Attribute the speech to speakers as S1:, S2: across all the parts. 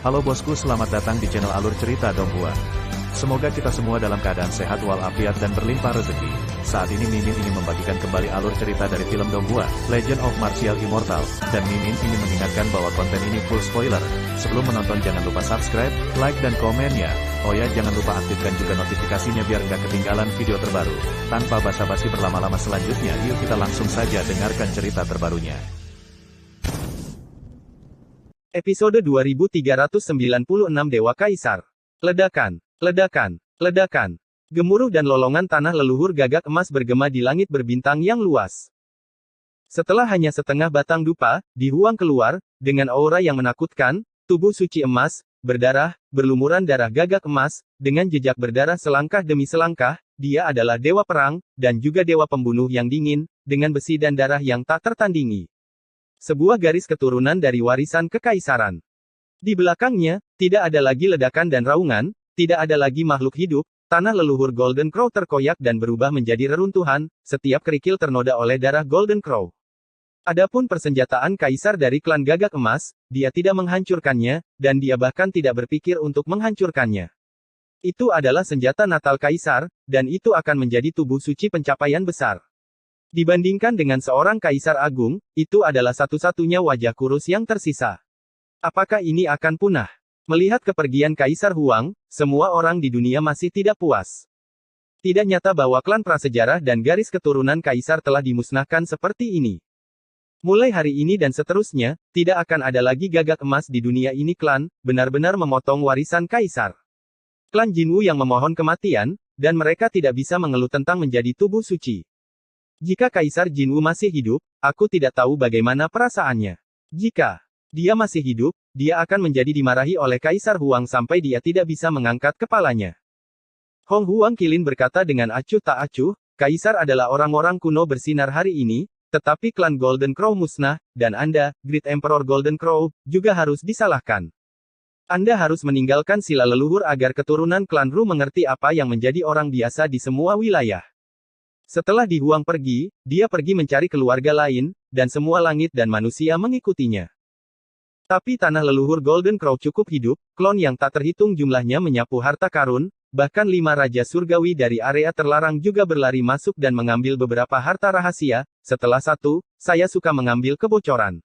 S1: Halo bosku, selamat datang di channel Alur Cerita Donghua. Semoga kita semua dalam keadaan sehat walafiat dan berlimpah rezeki. Saat ini Mimin ingin membagikan kembali alur cerita dari film Donghua, Legend of Martial Immortal, dan Mimin ingin mengingatkan bahwa konten ini full spoiler. Sebelum menonton jangan lupa subscribe, like dan komen ya. Oh ya, jangan lupa aktifkan juga notifikasinya biar nggak ketinggalan video terbaru. Tanpa basa-basi berlama-lama selanjutnya, yuk kita langsung saja dengarkan cerita terbarunya.
S2: Episode 2396 Dewa Kaisar. Ledakan, ledakan, ledakan. Gemuruh dan lolongan tanah leluhur gagak emas bergema di langit berbintang yang luas. Setelah hanya setengah batang dupa, Dihuang keluar, dengan aura yang menakutkan, tubuh suci emas, berdarah, berlumuran darah gagak emas, dengan jejak berdarah selangkah demi selangkah, dia adalah dewa perang, dan juga dewa pembunuh yang dingin, dengan besi dan darah yang tak tertandingi. Sebuah garis keturunan dari warisan kekaisaran. Di belakangnya, tidak ada lagi ledakan dan raungan, tidak ada lagi makhluk hidup, tanah leluhur Golden Crow terkoyak dan berubah menjadi reruntuhan, setiap kerikil ternoda oleh darah Golden Crow. Adapun persenjataan kaisar dari klan gagak emas, dia tidak menghancurkannya, dan dia bahkan tidak berpikir untuk menghancurkannya. Itu adalah senjata natal kaisar, dan itu akan menjadi tubuh suci pencapaian besar. Dibandingkan dengan seorang kaisar agung, itu adalah satu-satunya wajah kurus yang tersisa. Apakah ini akan punah? Melihat kepergian Kaisar Huang, semua orang di dunia masih tidak puas. Tidak nyata bahwa klan prasejarah dan garis keturunan kaisar telah dimusnahkan seperti ini. Mulai hari ini dan seterusnya, tidak akan ada lagi gagak emas di dunia ini. Klan benar-benar memotong warisan kaisar. Klan Jinwu yang memohon kematian, dan mereka tidak bisa mengeluh tentang menjadi tubuh suci. Jika Kaisar Jinwu masih hidup, aku tidak tahu bagaimana perasaannya. Jika dia masih hidup, dia akan menjadi dimarahi oleh Kaisar Huang sampai dia tidak bisa mengangkat kepalanya. Hong Huang Qilin berkata dengan acuh tak acuh, Kaisar adalah orang-orang kuno bersinar hari ini, tetapi klan Golden Crow musnah, dan Anda, Great Emperor Golden Crow, juga harus disalahkan. Anda harus meninggalkan sila leluhur agar keturunan klan Ru mengerti apa yang menjadi orang biasa di semua wilayah. Setelah Dihuang pergi, dia pergi mencari keluarga lain, dan semua langit dan manusia mengikutinya. Tapi tanah leluhur Golden Crow cukup hidup, klon yang tak terhitung jumlahnya menyapu harta karun, bahkan 5 raja surgawi dari area terlarang juga berlari masuk dan mengambil beberapa harta rahasia. Setelah saya suka mengambil kebocoran.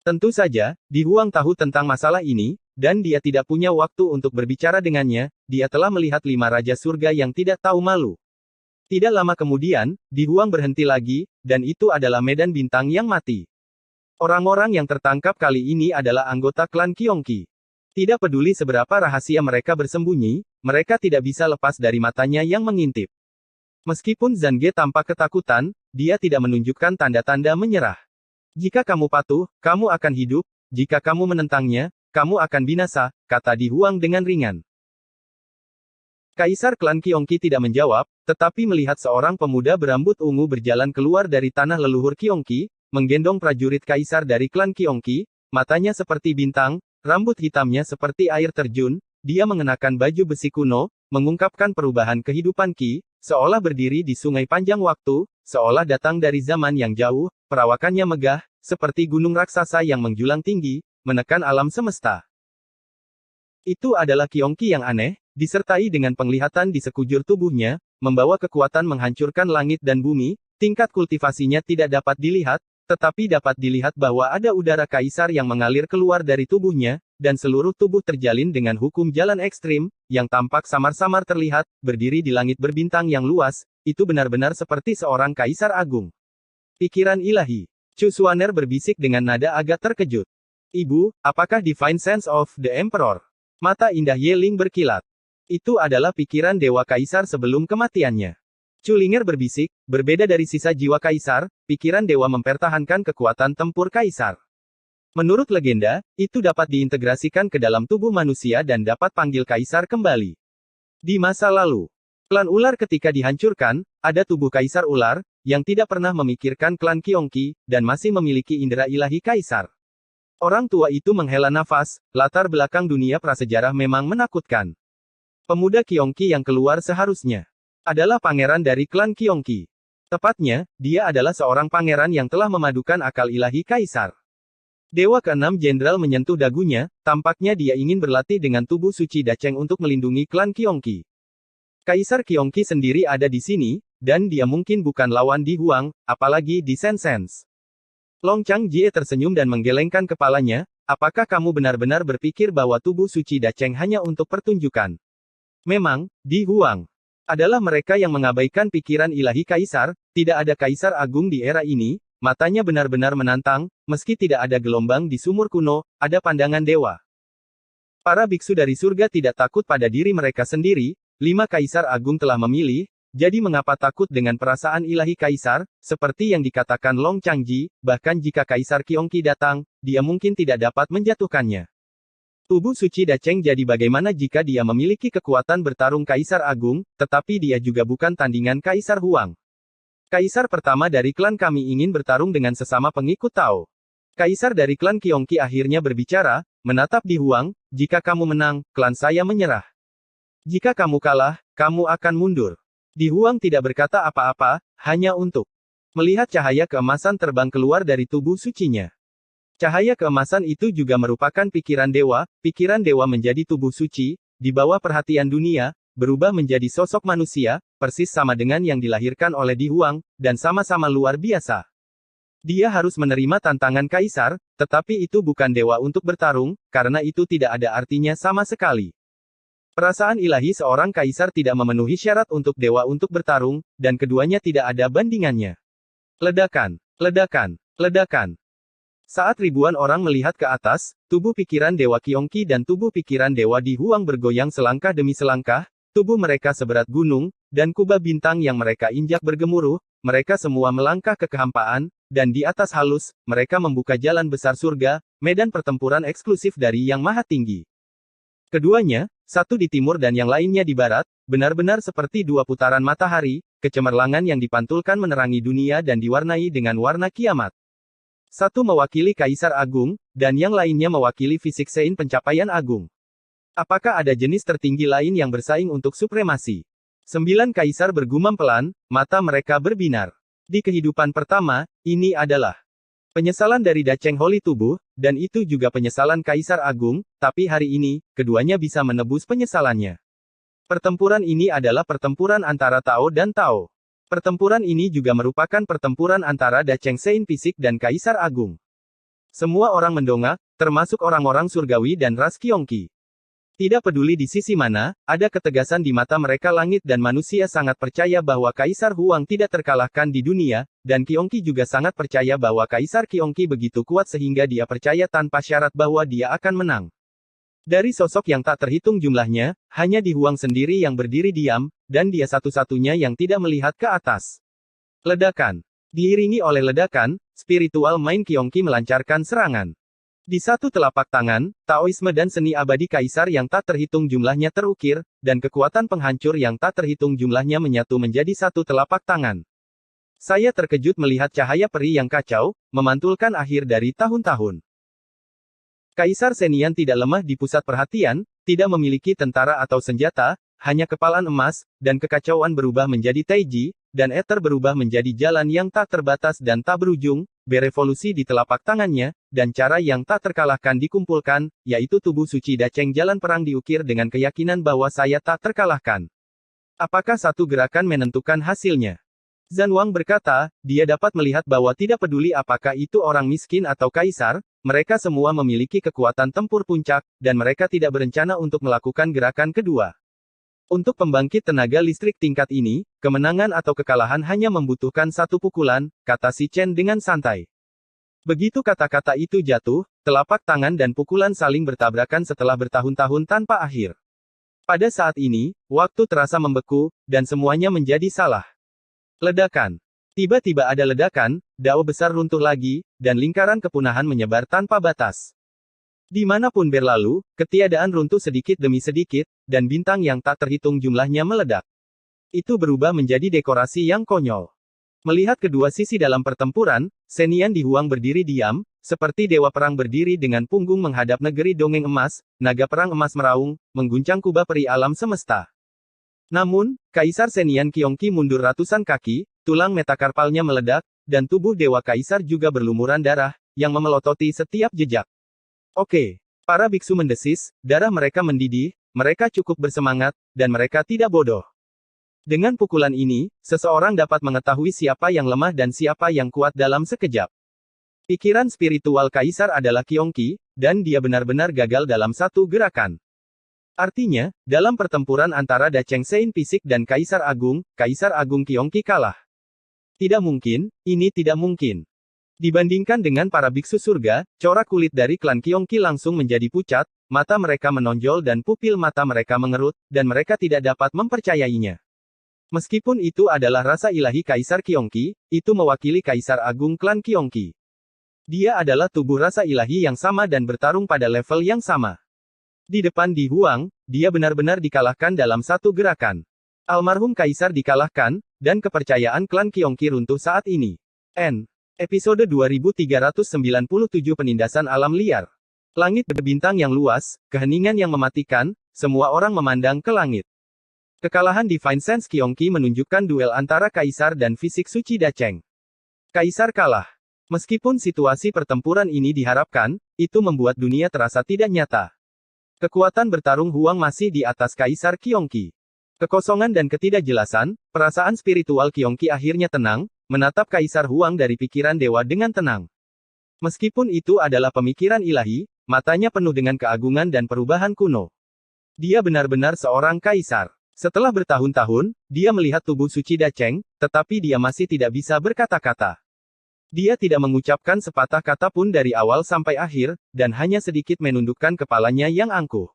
S2: Tentu saja, Dihuang tahu tentang masalah ini, dan dia tidak punya waktu untuk berbicara dengannya. Dia telah melihat 5 raja surga yang tidak tahu malu. Tidak lama kemudian, Dihuang berhenti lagi, dan itu adalah medan bintang yang mati. Orang-orang yang tertangkap kali ini adalah anggota klan Qiongqi. Tidak peduli seberapa rahasia mereka bersembunyi, mereka tidak bisa lepas dari matanya yang mengintip. Meskipun Zange tampak ketakutan, dia tidak menunjukkan tanda-tanda menyerah. Jika kamu patuh, kamu akan hidup, jika kamu menentangnya, kamu akan binasa, kata Dihuang dengan ringan. Kaisar klan Qiongqi tidak menjawab, tetapi melihat seorang pemuda berambut ungu berjalan keluar dari tanah leluhur Qiongqi, menggendong prajurit kaisar dari klan Qiongqi, matanya seperti bintang, rambut hitamnya seperti air terjun, dia mengenakan baju besi kuno, mengungkapkan perubahan kehidupan Qi, seolah berdiri di sungai panjang waktu, seolah datang dari zaman yang jauh, perawakannya megah, seperti gunung raksasa yang menjulang tinggi, menekan alam semesta. Itu adalah Qiongqi yang aneh, disertai dengan penglihatan di sekujur tubuhnya, membawa kekuatan menghancurkan langit dan bumi, tingkat kultivasinya tidak dapat dilihat, tetapi dapat dilihat bahwa ada udara kaisar yang mengalir keluar dari tubuhnya, dan seluruh tubuh terjalin dengan hukum jalan ekstrim, yang tampak samar-samar terlihat, berdiri di langit berbintang yang luas, itu benar-benar seperti seorang kaisar agung. Pikiran ilahi. Chu Xuaner berbisik dengan nada agak terkejut. Ibu, apakah Divine Sense of the Emperor? Mata indah Ye Ling berkilat. Itu adalah pikiran Dewa Kaisar sebelum kematiannya. Chu Linger berbisik, berbeda dari sisa jiwa Kaisar, pikiran Dewa mempertahankan kekuatan tempur Kaisar. Menurut legenda, itu dapat diintegrasikan ke dalam tubuh manusia dan dapat panggil Kaisar kembali. Di masa lalu, klan ular ketika dihancurkan, ada tubuh Kaisar ular, yang tidak pernah memikirkan klan Qiongqi, dan masih memiliki indera ilahi Kaisar. Orang tua itu menghela nafas, latar belakang dunia prasejarah memang menakutkan. Pemuda Qiongqi yang keluar seharusnya adalah pangeran dari klan Qiongqi. Tepatnya, dia adalah seorang pangeran yang telah memadukan akal ilahi kaisar. Dewa keenam Jenderal menyentuh dagunya, tampaknya dia ingin berlatih dengan tubuh suci Dacheng untuk melindungi klan Qionqi. Kaisar Qionqi sendiri ada di sini, dan dia mungkin bukan lawan Di Huang, apalagi di Shenzhen. Long Changjie tersenyum dan menggelengkan kepalanya, apakah kamu benar-benar berpikir bahwa tubuh suci Dacheng hanya untuk pertunjukan? Memang, Di Huang adalah mereka yang mengabaikan pikiran ilahi kaisar, tidak ada kaisar agung di era ini, matanya benar-benar menantang, meski tidak ada gelombang di sumur kuno, ada pandangan dewa. Para biksu dari surga tidak takut pada diri mereka sendiri, 5 kaisar agung telah memilih, jadi mengapa takut dengan perasaan ilahi kaisar, seperti yang dikatakan Long Changji, bahkan jika kaisar Qionqi datang, dia mungkin tidak dapat menjatuhkannya. Tubuh suci Dacheng jadi bagaimana jika dia memiliki kekuatan bertarung kaisar agung, tetapi dia juga bukan tandingan kaisar Huang. Kaisar pertama dari klan kami ingin bertarung dengan sesama pengikut Tao. Kaisar dari klan Qionqi akhirnya berbicara, menatap Di Huang, jika kamu menang, klan saya menyerah. Jika kamu kalah, kamu akan mundur. Di Huang tidak berkata apa-apa, hanya untuk melihat cahaya keemasan terbang keluar dari tubuh sucinya. Cahaya keemasan itu juga merupakan pikiran dewa menjadi tubuh suci, di bawah perhatian dunia, berubah menjadi sosok manusia, persis sama dengan yang dilahirkan oleh Di Huang, dan sama-sama luar biasa. Dia harus menerima tantangan kaisar, tetapi itu bukan dewa untuk bertarung, karena itu tidak ada artinya sama sekali. Perasaan ilahi seorang kaisar tidak memenuhi syarat untuk dewa untuk bertarung, dan keduanya tidak ada bandingannya. Ledakan, ledakan, ledakan. Saat ribuan orang melihat ke atas, tubuh pikiran Dewa Qionqi dan tubuh pikiran Dewa Di Huang bergoyang selangkah demi selangkah, tubuh mereka seberat gunung, dan kubah bintang yang mereka injak bergemuruh, mereka semua melangkah ke kehampaan, dan di atas halus, mereka membuka jalan besar surga, medan pertempuran eksklusif dari Yang Maha Tinggi. Keduanya, satu di timur dan yang lainnya di barat, benar-benar seperti dua putaran matahari, kecemerlangan yang dipantulkan menerangi dunia dan diwarnai dengan warna kiamat. Satu mewakili Kaisar Agung, dan yang lainnya mewakili fisik Sein pencapaian agung. Apakah ada jenis tertinggi lain yang bersaing untuk supremasi? 9 kaisar bergumam pelan, mata mereka berbinar. Di kehidupan pertama, ini adalah penyesalan dari Dacheng Holy Tubuh, dan itu juga penyesalan Kaisar Agung, tapi hari ini, keduanya bisa menebus penyesalannya. Pertempuran ini adalah pertempuran antara Tao dan Tao. Pertempuran ini juga merupakan pertempuran antara Dacheng Sein fisik dan Kaisar Agung. Semua orang mendongak, termasuk orang-orang surgawi dan ras Qionqi. Tidak peduli di sisi mana, ada ketegasan di mata mereka. Langit dan manusia sangat percaya bahwa Kaisar Huang tidak terkalahkan di dunia, dan Qionqi juga sangat percaya bahwa Kaisar Qionqi begitu kuat sehingga dia percaya tanpa syarat bahwa dia akan menang. Dari sosok yang tak terhitung jumlahnya, hanya Di Huang sendiri yang berdiri diam, dan dia satu-satunya yang tidak melihat ke atas. Ledakan. Diiringi oleh ledakan, spiritual mind Qionqi melancarkan serangan. Di satu telapak tangan, Taoisme dan seni abadi kaisar yang tak terhitung jumlahnya terukir, dan kekuatan penghancur yang tak terhitung jumlahnya menyatu menjadi satu telapak tangan. Saya terkejut melihat cahaya peri yang kacau, memantulkan akhir dari tahun-tahun. Kaisar Senian tidak lemah di pusat perhatian, tidak memiliki tentara atau senjata, hanya kepalan emas, dan kekacauan berubah menjadi Taiji, dan ether berubah menjadi jalan yang tak terbatas dan tak berujung, berevolusi di telapak tangannya, dan cara yang tak terkalahkan dikumpulkan, yaitu tubuh suci Dacheng. Jalan perang diukir dengan keyakinan bahwa saya tak terkalahkan. Apakah satu gerakan menentukan hasilnya? Zhan Wang berkata, dia dapat melihat bahwa tidak peduli apakah itu orang miskin atau kaisar, mereka semua memiliki kekuatan tempur puncak, dan mereka tidak berencana untuk melakukan gerakan kedua. Untuk pembangkit tenaga listrik tingkat ini, kemenangan atau kekalahan hanya membutuhkan satu pukulan, kata Si Chen dengan santai. Begitu kata-kata itu jatuh, telapak tangan dan pukulan saling bertabrakan setelah bertahun-tahun tanpa akhir. Pada saat ini, waktu terasa membeku, dan semuanya menjadi salah. Ledakan. Tiba-tiba ada ledakan, dao besar runtuh lagi, dan lingkaran kepunahan menyebar tanpa batas. Dimanapun berlalu, ketiadaan runtuh sedikit demi sedikit, dan bintang yang tak terhitung jumlahnya meledak. Itu berubah menjadi dekorasi yang konyol. Melihat kedua sisi dalam pertempuran, Senian Di Huang berdiri diam, seperti dewa perang berdiri dengan punggung menghadap negeri dongeng emas, naga perang emas meraung, mengguncang kubah peri alam semesta. Namun, Kaisar Senian Qionqi mundur ratusan kaki, tulang metakarpalnya meledak, dan tubuh Dewa Kaisar juga berlumuran darah, yang memelototi setiap jejak. Oke. Para biksu mendesis, darah mereka mendidih, mereka cukup bersemangat, dan mereka tidak bodoh. Dengan pukulan ini, seseorang dapat mengetahui siapa yang lemah dan siapa yang kuat dalam sekejap. Pikiran spiritual Kaisar adalah Kyongki, dan dia benar-benar gagal dalam satu gerakan. Artinya, dalam pertempuran antara Da Chengsein fisik dan Kaisar Agung Kyongki kalah. Tidak mungkin, ini tidak mungkin. Dibandingkan dengan para biksu surga, corak kulit dari klan Kyongki langsung menjadi pucat, mata mereka menonjol dan pupil mata mereka mengerut, dan mereka tidak dapat mempercayainya. Meskipun itu adalah rasa ilahi Kaisar Kyongki, itu mewakili Kaisar Agung klan Kyongki. Dia adalah tubuh rasa ilahi yang sama dan bertarung pada level yang sama. Di depan Di Huang, dia benar-benar dikalahkan dalam satu gerakan. Almarhum Kaisar dikalahkan, dan kepercayaan klan Kyongki runtuh saat ini. Episode 2397 Penindasan Alam Liar. Langit berbintang yang luas, keheningan yang mematikan, semua orang memandang ke langit. Kekalahan Divine Sense Kyongki menunjukkan duel antara Kaisar dan fisik suci Da Cheng. Kaisar kalah. Meskipun situasi pertempuran ini diharapkan, itu membuat dunia terasa tidak nyata. Kekuatan bertarung Huang masih di atas Kaisar Kyongki. Kekosongan dan ketidakjelasan, perasaan spiritual Kyongki akhirnya tenang, menatap Kaisar Huang dari pikiran dewa dengan tenang. Meskipun itu adalah pemikiran ilahi, matanya penuh dengan keagungan dan perubahan kuno. Dia benar-benar seorang kaisar. Setelah bertahun-tahun, dia melihat tubuh suci Da Cheng, tetapi dia masih tidak bisa berkata-kata. Dia tidak mengucapkan sepatah kata pun dari awal sampai akhir, dan hanya sedikit menundukkan kepalanya yang angkuh.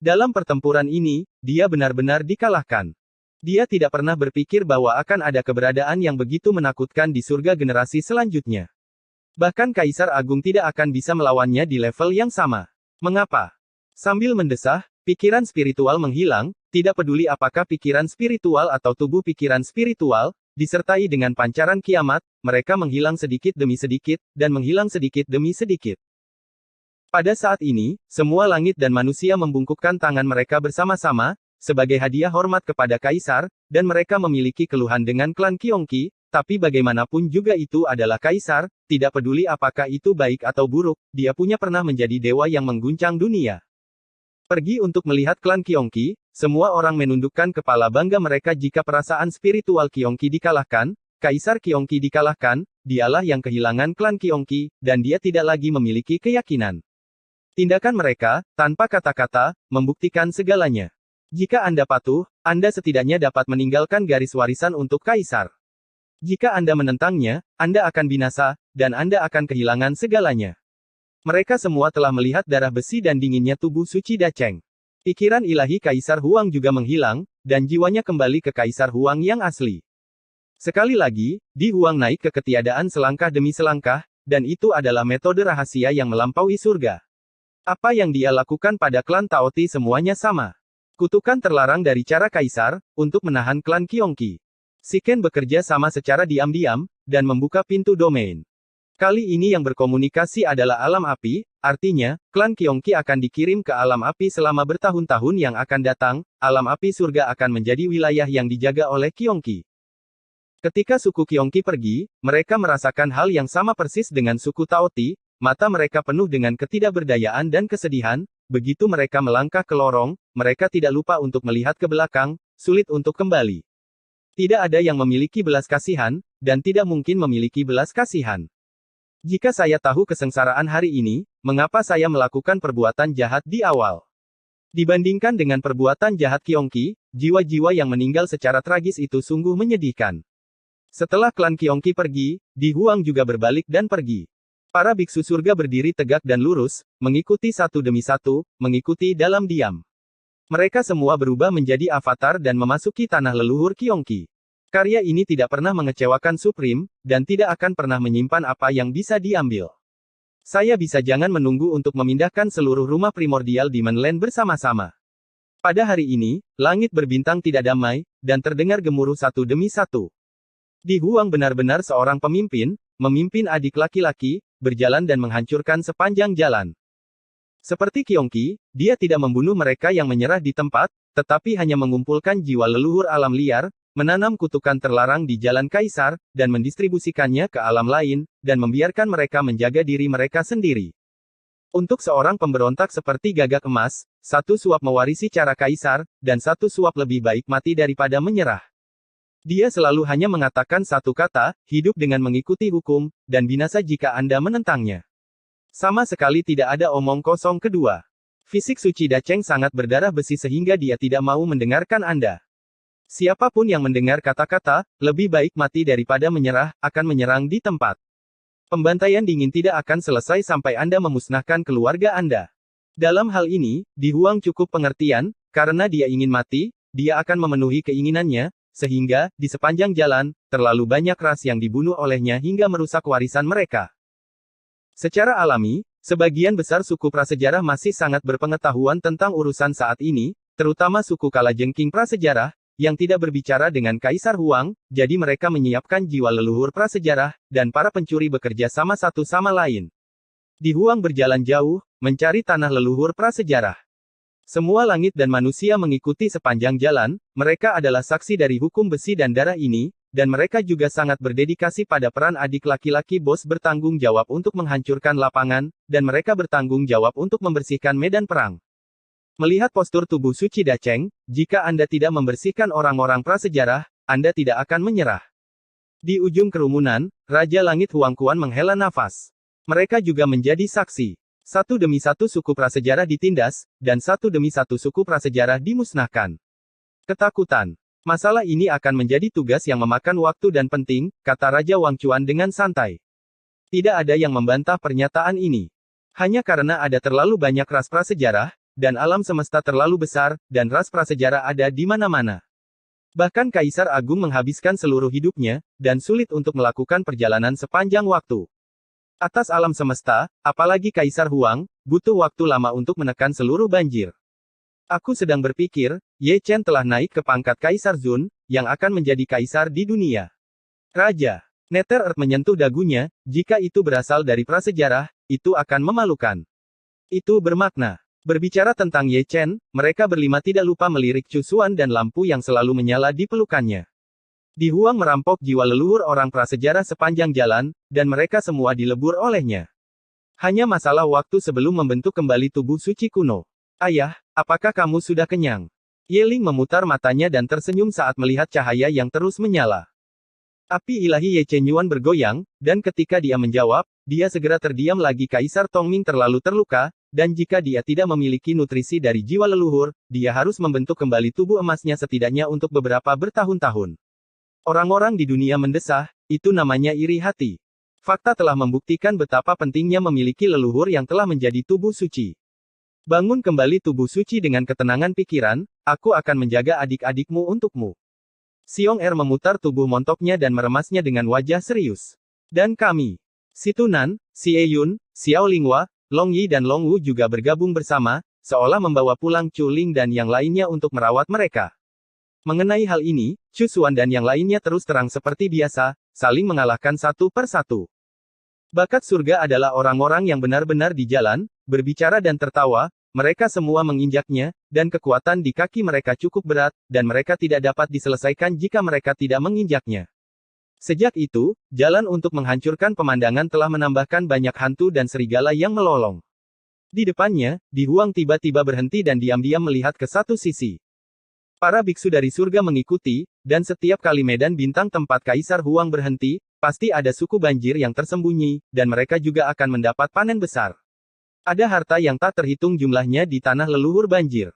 S2: Dalam pertempuran ini, dia benar-benar dikalahkan. Dia tidak pernah berpikir bahwa akan ada keberadaan yang begitu menakutkan di surga generasi selanjutnya. Bahkan Kaisar Agung tidak akan bisa melawannya di level yang sama. Mengapa? Sambil mendesah, pikiran spiritual menghilang, tidak peduli apakah pikiran spiritual atau tubuh pikiran spiritual, disertai dengan pancaran kiamat, mereka menghilang sedikit demi sedikit, dan menghilang sedikit demi sedikit. Pada saat ini, semua langit dan manusia membungkukkan tangan mereka bersama-sama, sebagai hadiah hormat kepada Kaisar, dan mereka memiliki keluhan dengan klan Kyongki, tapi bagaimanapun juga itu adalah Kaisar, tidak peduli apakah itu baik atau buruk, dia punya pernah menjadi dewa yang mengguncang dunia. Pergi untuk melihat klan Kyongki, semua orang menundukkan kepala bangga mereka jika perasaan spiritual Kyongki dikalahkan, Kaisar Kyongki dikalahkan, dialah yang kehilangan klan Kyongki, dan dia tidak lagi memiliki keyakinan. Tindakan mereka, tanpa kata-kata, membuktikan segalanya. Jika Anda patuh, Anda setidaknya dapat meninggalkan garis warisan untuk Kaisar. Jika Anda menentangnya, Anda akan binasa, dan Anda akan kehilangan segalanya. Mereka semua telah melihat darah besi dan dinginnya tubuh suci Da Cheng. Pikiran ilahi Kaisar Huang juga menghilang, dan jiwanya kembali ke Kaisar Huang yang asli. Sekali lagi, Di Huang naik ke ketiadaan selangkah demi selangkah, dan itu adalah metode rahasia yang melampaui surga. Apa yang dia lakukan pada klan Taoti semuanya sama. Kutukan terlarang dari cara Kaisar, untuk menahan klan Kyongki. Shiken bekerja sama secara diam-diam, dan membuka pintu domain. Kali ini yang berkomunikasi adalah alam api, artinya, klan Kyongki akan dikirim ke alam api selama bertahun-tahun yang akan datang, alam api surga akan menjadi wilayah yang dijaga oleh Kyongki. Ketika suku Kyongki pergi, mereka merasakan hal yang sama persis dengan suku Taoti, mata mereka penuh dengan ketidakberdayaan dan kesedihan, begitu mereka melangkah ke lorong, mereka tidak lupa untuk melihat ke belakang, sulit untuk kembali. Tidak ada yang memiliki belas kasihan, dan tidak mungkin memiliki belas kasihan. Jika saya tahu kesengsaraan hari ini, mengapa saya melakukan perbuatan jahat di awal? Dibandingkan dengan perbuatan jahat Kyongki, jiwa-jiwa yang meninggal secara tragis itu sungguh menyedihkan. Setelah klan Kyongki pergi, Di Huang juga berbalik dan pergi. Para biksu surga berdiri tegak dan lurus, mengikuti satu demi satu, mengikuti dalam diam. Mereka semua berubah menjadi avatar dan memasuki tanah leluhur Kyongki. Karya ini tidak pernah mengecewakan Supreme, dan tidak akan pernah menyimpan apa yang bisa diambil. Saya bisa jangan menunggu untuk memindahkan seluruh rumah primordial Demon Land bersama-sama. Pada hari ini, langit berbintang tidak damai, dan terdengar gemuruh satu demi satu. Di Huang benar-benar seorang pemimpin, memimpin adik laki-laki, berjalan dan menghancurkan sepanjang jalan. Seperti Kyongki, dia tidak membunuh mereka yang menyerah di tempat, tetapi hanya mengumpulkan jiwa leluhur alam liar, menanam kutukan terlarang di jalan kaisar, dan mendistribusikannya ke alam lain, dan membiarkan mereka menjaga diri mereka sendiri. Untuk seorang pemberontak seperti Gagak Emas, satu suap mewarisi cara kaisar, dan satu suap lebih baik mati daripada menyerah. Dia selalu hanya mengatakan satu kata, hidup dengan mengikuti hukum, dan binasa jika Anda menentangnya. Sama sekali tidak ada omong kosong kedua. Fisik suci Dacheng sangat berdarah besi sehingga dia tidak mau mendengarkan Anda. Siapapun yang mendengar kata-kata, lebih baik mati daripada menyerah, akan menyerang di tempat. Pembantaian dingin tidak akan selesai sampai Anda memusnahkan keluarga Anda. Dalam hal ini, Di Huang cukup pengertian, karena dia ingin mati, dia akan memenuhi keinginannya, sehingga, di sepanjang jalan, terlalu banyak ras yang dibunuh olehnya hingga merusak warisan mereka. Secara alami, sebagian besar suku prasejarah masih sangat berpengetahuan tentang urusan saat ini, terutama suku Kalajengking prasejarah, yang tidak berbicara dengan Kaisar Huang, jadi mereka menyiapkan jiwa leluhur prasejarah, dan para pencuri bekerja sama satu sama lain. Di Huang berjalan jauh, mencari tanah leluhur prasejarah. Semua langit dan manusia mengikuti sepanjang jalan, mereka adalah saksi dari hukum besi dan darah ini, dan mereka juga sangat berdedikasi pada peran adik laki-laki bos bertanggung jawab untuk menghancurkan lapangan, dan mereka bertanggung jawab untuk membersihkan medan perang. Melihat postur tubuh suci Dacheng, jika Anda tidak membersihkan orang-orang prasejarah, Anda tidak akan menyerah. Di ujung kerumunan, Raja Langit Huangquan menghela nafas. Mereka juga menjadi saksi. Satu demi satu suku prasejarah ditindas, dan satu demi satu suku prasejarah dimusnahkan. Ketakutan. Masalah ini akan menjadi tugas yang memakan waktu dan penting, kata Raja Wangchuan dengan santai. Tidak ada yang membantah pernyataan ini. Hanya karena ada terlalu banyak ras prasejarah, dan alam semesta terlalu besar, dan ras prasejarah ada di mana-mana. Bahkan Kaisar Agung menghabiskan seluruh hidupnya, dan sulit untuk melakukan perjalanan sepanjang waktu. Atas alam semesta, apalagi Kaisar Huang, butuh waktu lama untuk menekan seluruh banjir. Aku sedang berpikir, Ye Chen telah naik ke pangkat Kaisar Zun, yang akan menjadi kaisar di dunia. Raja. Nether Earth menyentuh dagunya, jika itu berasal dari prasejarah, itu akan memalukan. Itu bermakna. Berbicara tentang Ye Chen, mereka berlima tidak lupa melirik Chu Xuan dan lampu yang selalu menyala di pelukannya. Di Huang merampok jiwa leluhur orang prasejarah sepanjang jalan, dan mereka semua dilebur olehnya. Hanya masalah waktu sebelum membentuk kembali tubuh suci kuno. Ayah, apakah kamu sudah kenyang? Ye Ling memutar matanya dan tersenyum saat melihat cahaya yang terus menyala. Api ilahi Ye Chen Yuan bergoyang, dan ketika dia menjawab, dia segera terdiam lagi. Kaisar Tongming terlalu terluka, dan jika dia tidak memiliki nutrisi dari jiwa leluhur, dia harus membentuk kembali tubuh emasnya setidaknya untuk beberapa bertahun-tahun. Orang-orang di dunia mendesah, itu namanya iri hati. Fakta telah membuktikan betapa pentingnya memiliki leluhur yang telah menjadi tubuh suci. Bangun kembali tubuh suci dengan ketenangan pikiran, aku akan menjaga adik-adikmu untukmu. Xiong Er memutar tubuh montoknya dan meremasnya dengan wajah serius. Dan kami. Si Tunan, Si Eyun, Xiao Linghua, Long Yi dan Long Wu juga bergabung bersama, seolah membawa pulang Chu Ling dan yang lainnya untuk merawat mereka. Mengenai hal ini, Chu Xuan dan yang lainnya terus terang seperti biasa, saling mengalahkan satu per satu. Bakat surga adalah orang-orang yang benar-benar di jalan, berbicara dan tertawa, mereka semua menginjaknya, dan kekuatan di kaki mereka cukup berat, dan mereka tidak dapat diselesaikan jika mereka tidak menginjaknya. Sejak itu, jalan untuk menghancurkan pemandangan telah menambahkan banyak hantu dan serigala yang melolong. Di depannya, Di Huang tiba-tiba berhenti dan diam-diam melihat ke satu sisi. Para biksu dari surga mengikuti, dan setiap kali medan bintang tempat Kaisar Huang berhenti, pasti ada suku banjir yang tersembunyi, dan mereka juga akan mendapat panen besar. Ada harta yang tak terhitung jumlahnya di tanah leluhur banjir.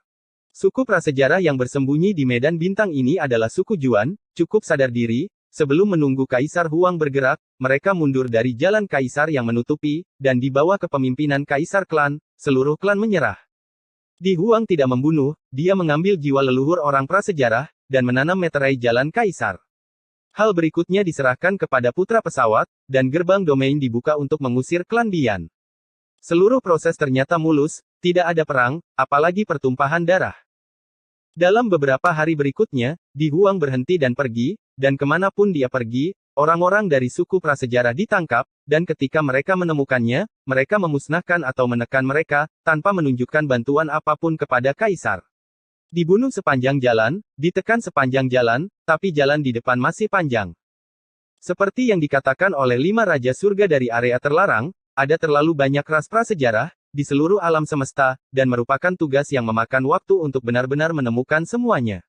S2: Suku prasejarah yang bersembunyi di medan bintang ini adalah suku Juan, cukup sadar diri, sebelum menunggu Kaisar Huang bergerak, mereka mundur dari jalan Kaisar yang menutupi, dan di bawah kepemimpinan Kaisar Klan, seluruh klan menyerah. Di Huang tidak membunuh, dia mengambil jiwa leluhur orang prasejarah, dan menanam meterai jalan Kaisar. Hal berikutnya diserahkan kepada putra pesawat, dan gerbang domain dibuka untuk mengusir klan Bian. Seluruh proses ternyata mulus, tidak ada perang, apalagi pertumpahan darah. Dalam beberapa hari berikutnya, Di Huang berhenti dan pergi, dan kemanapun dia pergi, orang-orang dari suku prasejarah ditangkap, dan ketika mereka menemukannya, mereka memusnahkan atau menekan mereka, tanpa menunjukkan bantuan apapun kepada Kaisar. Dibunuh sepanjang jalan, ditekan sepanjang jalan, tapi jalan di depan masih panjang. Seperti yang dikatakan oleh 5 Raja Surga dari area terlarang, ada terlalu banyak ras prasejarah di seluruh alam semesta, dan merupakan tugas yang memakan waktu untuk benar-benar menemukan semuanya.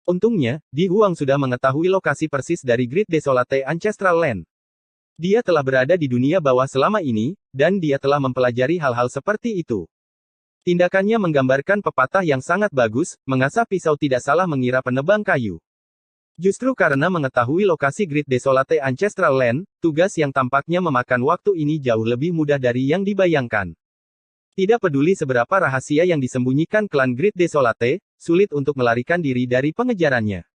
S2: Untungnya, Di Huang sudah mengetahui lokasi persis dari Great Desolate Ancestral Land. Dia telah berada di dunia bawah selama ini, dan dia telah mempelajari hal-hal seperti itu. Tindakannya menggambarkan pepatah yang sangat bagus, mengasah pisau tidak salah mengira penebang kayu. Justru karena mengetahui lokasi Great Desolate Ancestral Land, tugas yang tampaknya memakan waktu ini jauh lebih mudah dari yang dibayangkan. Tidak peduli seberapa rahasia yang disembunyikan klan Great Desolate, sulit untuk melarikan diri dari pengejarannya.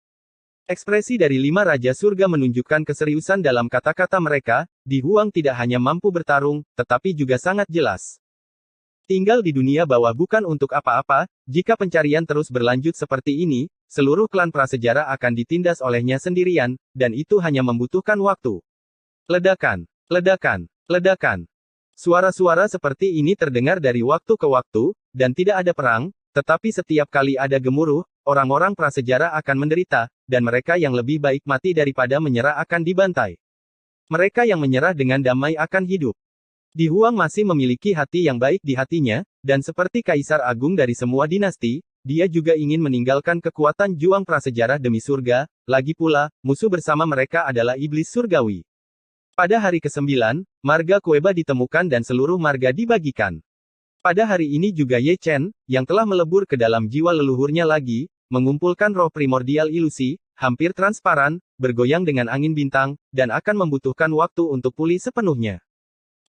S2: Ekspresi dari 5 Raja Surga menunjukkan keseriusan dalam kata-kata mereka. Di Huang tidak hanya mampu bertarung, tetapi juga sangat jelas. Tinggal di dunia bawah bukan untuk apa-apa, jika pencarian terus berlanjut seperti ini, seluruh klan prasejarah akan ditindas olehnya sendirian, dan itu hanya membutuhkan waktu. Ledakan, ledakan, ledakan. Suara-suara seperti ini terdengar dari waktu ke waktu, dan tidak ada perang, tetapi setiap kali ada gemuruh, orang-orang prasejarah akan menderita, dan mereka yang lebih baik mati daripada menyerah akan dibantai. Mereka yang menyerah dengan damai akan hidup. Di Huang masih memiliki hati yang baik di hatinya, dan seperti Kaisar Agung dari semua dinasti, dia juga ingin meninggalkan kekuatan juang prasejarah demi surga. Lagi pula, musuh bersama mereka adalah iblis surgawi. Pada hari ke-9, marga Kueba ditemukan dan seluruh marga dibagikan. Pada hari ini juga Ye Chen, yang telah melebur ke dalam jiwa leluhurnya lagi, mengumpulkan roh primordial ilusi, hampir transparan, bergoyang dengan angin bintang, dan akan membutuhkan waktu untuk pulih sepenuhnya.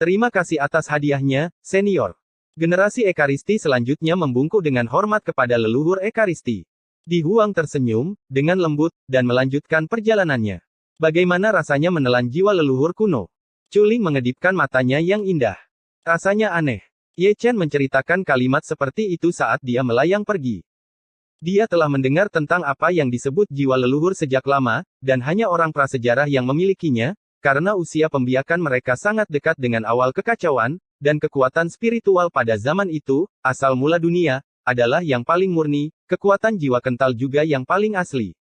S2: Terima kasih atas hadiahnya, senior. Generasi Ekaristi selanjutnya membungkuk dengan hormat kepada leluhur Ekaristi. Di Huang tersenyum, dengan lembut, dan melanjutkan perjalanannya. Bagaimana rasanya menelan jiwa leluhur kuno? Chuling mengedipkan matanya yang indah. Rasanya aneh. Ye Chen menceritakan kalimat seperti itu saat dia melayang pergi. Dia telah mendengar tentang apa yang disebut jiwa leluhur sejak lama, dan hanya orang prasejarah yang memilikinya, karena usia pembiakan mereka sangat dekat dengan awal kekacauan, dan kekuatan spiritual pada zaman itu, asal mula dunia, adalah yang paling murni, kekuatan jiwa kental juga yang paling asli.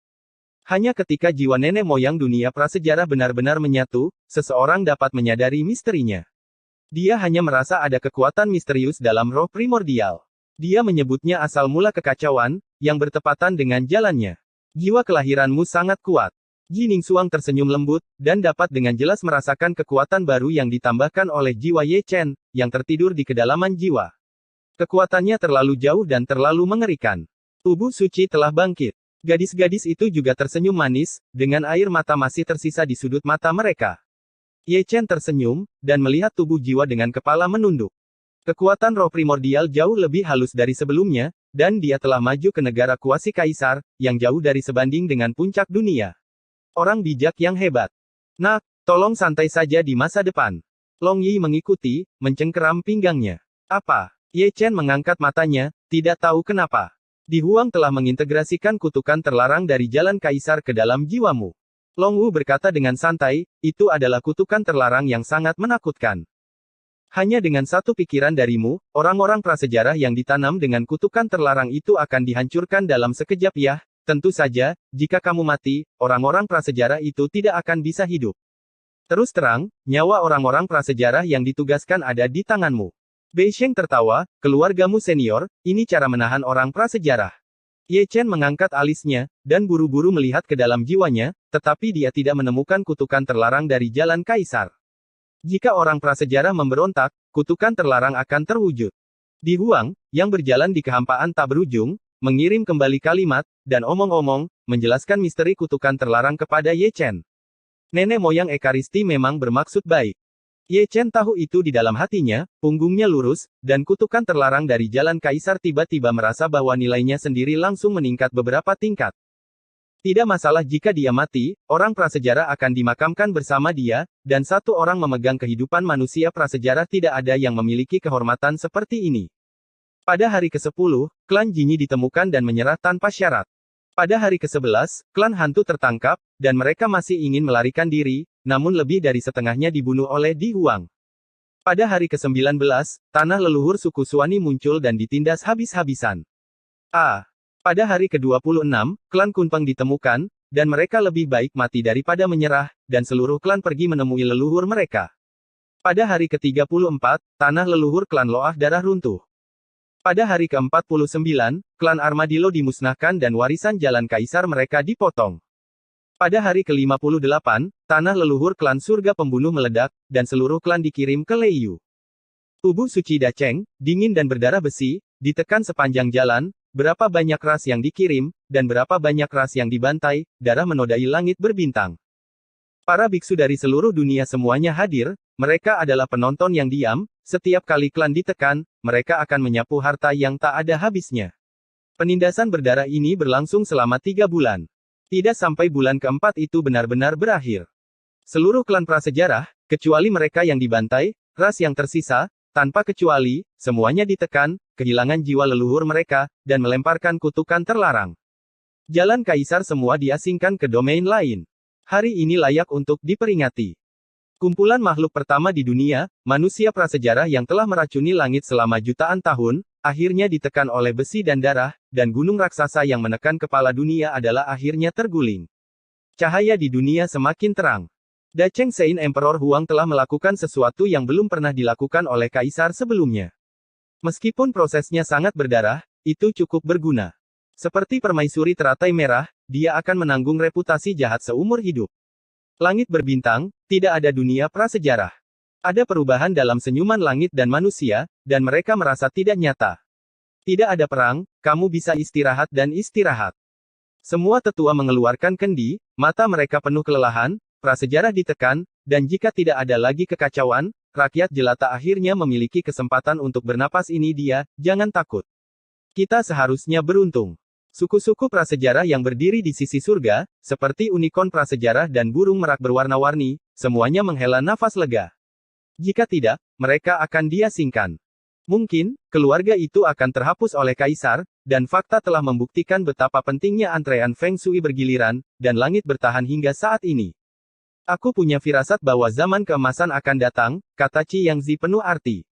S2: Hanya ketika jiwa nenek moyang dunia prasejarah benar-benar menyatu, seseorang dapat menyadari misterinya. Dia hanya merasa ada kekuatan misterius dalam roh primordial. Dia menyebutnya asal mula kekacauan, yang bertepatan dengan jalannya. Jiwa kelahiranmu sangat kuat. Ji Ningsuang tersenyum lembut, dan dapat dengan jelas merasakan kekuatan baru yang ditambahkan oleh jiwa Ye Chen, yang tertidur di kedalaman jiwa. Kekuatannya terlalu jauh dan terlalu mengerikan. Tubuh suci telah bangkit. Gadis-gadis itu juga tersenyum manis, dengan air mata masih tersisa di sudut mata mereka. Ye Chen tersenyum, dan melihat tubuh jiwa dengan kepala menunduk. Kekuatan roh primordial jauh lebih halus dari sebelumnya, dan dia telah maju ke negara kuasi kaisar, yang jauh dari sebanding dengan puncak dunia. Orang bijak yang hebat. Nak, tolong santai saja di masa depan. Long Yi mengikuti, mencengkeram pinggangnya. Apa? Ye Chen mengangkat matanya, tidak tahu kenapa. Di Huang telah mengintegrasikan kutukan terlarang dari jalan kaisar ke dalam jiwamu. Long Wu berkata dengan santai, itu adalah kutukan terlarang yang sangat menakutkan. Hanya dengan satu pikiran darimu, orang-orang prasejarah yang ditanam dengan kutukan terlarang itu akan dihancurkan dalam sekejap ya. Tentu saja, jika kamu mati, orang-orang prasejarah itu tidak akan bisa hidup. Terus terang, nyawa orang-orang prasejarah yang ditugaskan ada di tanganmu. Bei Sheng tertawa, keluargamu senior, ini cara menahan orang prasejarah. Ye Chen mengangkat alisnya, dan buru-buru melihat ke dalam jiwanya, tetapi dia tidak menemukan kutukan terlarang dari jalan kaisar. Jika orang prasejarah memberontak, kutukan terlarang akan terwujud. Di Huang, yang berjalan di kehampaan tak berujung, mengirim kembali kalimat, dan omong-omong, menjelaskan misteri kutukan terlarang kepada Ye Chen. Nenek moyang Ekaristi memang bermaksud baik. Ye Chen tahu itu di dalam hatinya, punggungnya lurus, dan kutukan terlarang dari jalan kaisar tiba-tiba merasa bahwa nilainya sendiri langsung meningkat beberapa tingkat. Tidak masalah jika dia mati, orang prasejarah akan dimakamkan bersama dia, dan satu orang memegang kehidupan manusia prasejarah tidak ada yang memiliki kehormatan seperti ini. Pada hari ke-10, klan Jinyi ditemukan dan menyerah tanpa syarat. Pada hari ke-11, klan hantu tertangkap, dan mereka masih ingin melarikan diri, namun lebih dari setengahnya dibunuh oleh Di Huang. Pada hari ke-19, tanah leluhur suku Suani muncul dan ditindas habis-habisan. Pada hari ke-26, klan Kunpeng ditemukan, dan mereka lebih baik mati daripada menyerah, dan seluruh klan pergi menemui leluhur mereka. Pada hari ke-34, tanah leluhur klan Loah Darah runtuh. Pada hari ke-49, klan Armadillo dimusnahkan dan warisan jalan kaisar mereka dipotong. Pada hari ke-58, tanah leluhur klan Surga Pembunuh meledak, dan seluruh klan dikirim ke Leiyu. Tubuh suci Dacheng, dingin dan berdarah besi, ditekan sepanjang jalan. Berapa banyak ras yang dikirim, dan berapa banyak ras yang dibantai, darah menodai langit berbintang. Para biksu dari seluruh dunia semuanya hadir, mereka adalah penonton yang diam, setiap kali klan ditekan, mereka akan menyapu harta yang tak ada habisnya. Penindasan berdarah ini berlangsung selama 3 bulan. Tidak sampai bulan keempat itu benar-benar berakhir. Seluruh klan prasejarah, kecuali mereka yang dibantai, ras yang tersisa, tanpa kecuali, semuanya ditekan, kehilangan jiwa leluhur mereka, dan melemparkan kutukan terlarang. Jalan kaisar semua diasingkan ke domain lain. Hari ini layak untuk diperingati. Kumpulan makhluk pertama di dunia, manusia prasejarah yang telah meracuni langit selama jutaan tahun, akhirnya ditekan oleh besi dan darah, dan gunung raksasa yang menekan kepala dunia adalah akhirnya terguling. Cahaya di dunia semakin terang. Dacheng Sein Emperor Huang telah melakukan sesuatu yang belum pernah dilakukan oleh kaisar sebelumnya. Meskipun prosesnya sangat berdarah, itu cukup berguna. Seperti permaisuri teratai merah, dia akan menanggung reputasi jahat seumur hidup. Langit berbintang, tidak ada dunia prasejarah. Ada perubahan dalam senyuman langit dan manusia, dan mereka merasa tidak nyata. Tidak ada perang, kamu bisa istirahat dan istirahat. Semua tetua mengeluarkan kendi, mata mereka penuh kelelahan, prasejarah ditekan, dan jika tidak ada lagi kekacauan, rakyat jelata akhirnya memiliki kesempatan untuk bernapas ini dia, jangan takut. Kita seharusnya beruntung. Suku-suku prasejarah yang berdiri di sisi surga, seperti unicorn prasejarah dan burung merak berwarna-warni, semuanya menghela nafas lega. Jika tidak, mereka akan diasingkan. Mungkin, keluarga itu akan terhapus oleh kaisar, dan fakta telah membuktikan betapa pentingnya antrean Feng Shui bergiliran, dan langit bertahan hingga saat ini. Aku punya firasat bahwa zaman keemasan akan datang, kata Qi Yangzi penuh arti.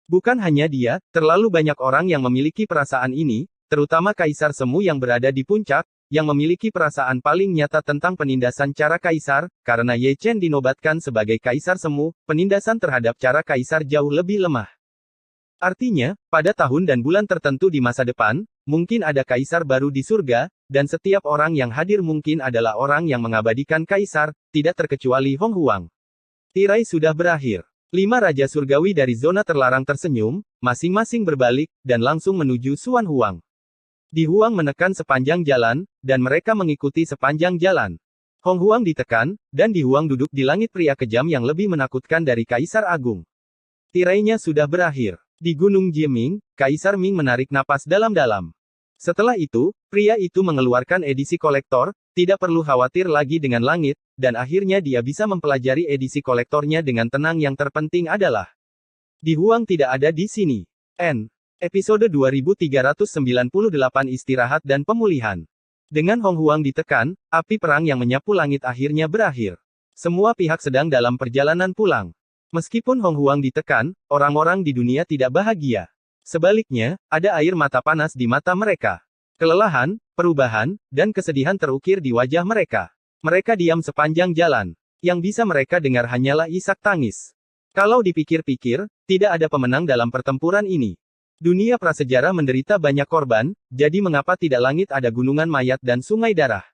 S2: Bukan hanya dia, terlalu banyak orang yang memiliki perasaan ini, terutama Kaisar Semu yang berada di puncak, yang memiliki perasaan paling nyata tentang penindasan cara kaisar, karena Ye Chen dinobatkan sebagai Kaisar Semu, penindasan terhadap cara kaisar jauh lebih lemah. Artinya, pada tahun dan bulan tertentu di masa depan, mungkin ada kaisar baru di surga, dan setiap orang yang hadir mungkin adalah orang yang mengabadikan kaisar, tidak terkecuali Hong Huang. Tirai sudah berakhir. 5 raja surgawi dari zona terlarang tersenyum, masing-masing berbalik, dan langsung menuju Xuan Huang. Di Huang menekan sepanjang jalan, dan mereka mengikuti sepanjang jalan. Hong Huang ditekan, dan Di Huang duduk di langit pria kejam yang lebih menakutkan dari Kaisar Agung. Tirainya sudah berakhir. Di Gunung Jieming, Kaisar Ming menarik napas dalam-dalam. Setelah itu, pria itu mengeluarkan edisi kolektor, tidak perlu khawatir lagi dengan langit, dan akhirnya dia bisa mempelajari edisi kolektornya dengan tenang. Yang terpenting adalah Di Huang tidak ada di sini. Episode 2398 Istirahat dan Pemulihan. Dengan Hong Huang ditekan, api perang yang menyapu langit akhirnya berakhir. Semua pihak sedang dalam perjalanan pulang. Meskipun Hong Huang ditekan, orang-orang di dunia tidak bahagia. Sebaliknya, ada air mata panas di mata mereka. Kelelahan, perubahan, dan kesedihan terukir di wajah mereka. Mereka diam sepanjang jalan. Yang bisa mereka dengar hanyalah isak tangis. Kalau dipikir-pikir, tidak ada pemenang dalam pertempuran ini. Dunia prasejarah menderita banyak korban, jadi mengapa tidak langit ada gunungan mayat dan sungai darah?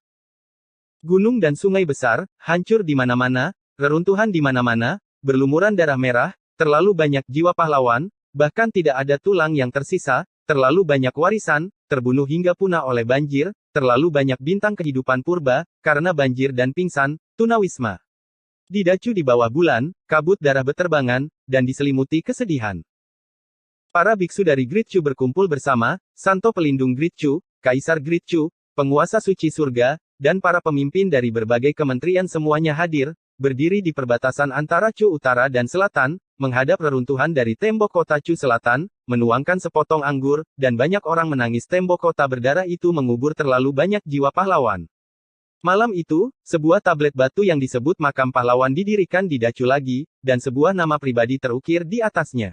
S2: Gunung dan sungai besar, hancur di mana-mana, reruntuhan di mana-mana, berlumuran darah merah, terlalu banyak jiwa pahlawan, bahkan tidak ada tulang yang tersisa, terlalu banyak warisan, terbunuh hingga punah oleh banjir, terlalu banyak bintang kehidupan purba, karena banjir dan pingsan, tunawisma. Didacu di bawah bulan, kabut darah beterbangan, dan diselimuti kesedihan. Para biksu dari Great Chu berkumpul bersama, Santo Pelindung Great Chu, Kaisar Great Chu, penguasa suci surga, dan para pemimpin dari berbagai kementerian semuanya hadir, berdiri di perbatasan antara Chu Utara dan Selatan, menghadap reruntuhan dari tembok kota Chu Selatan, menuangkan sepotong anggur, dan banyak orang menangis. Tembok kota berdarah itu mengubur terlalu banyak jiwa pahlawan. Malam itu, sebuah tablet batu yang disebut makam pahlawan didirikan di Dacu lagi, dan sebuah nama pribadi terukir di atasnya.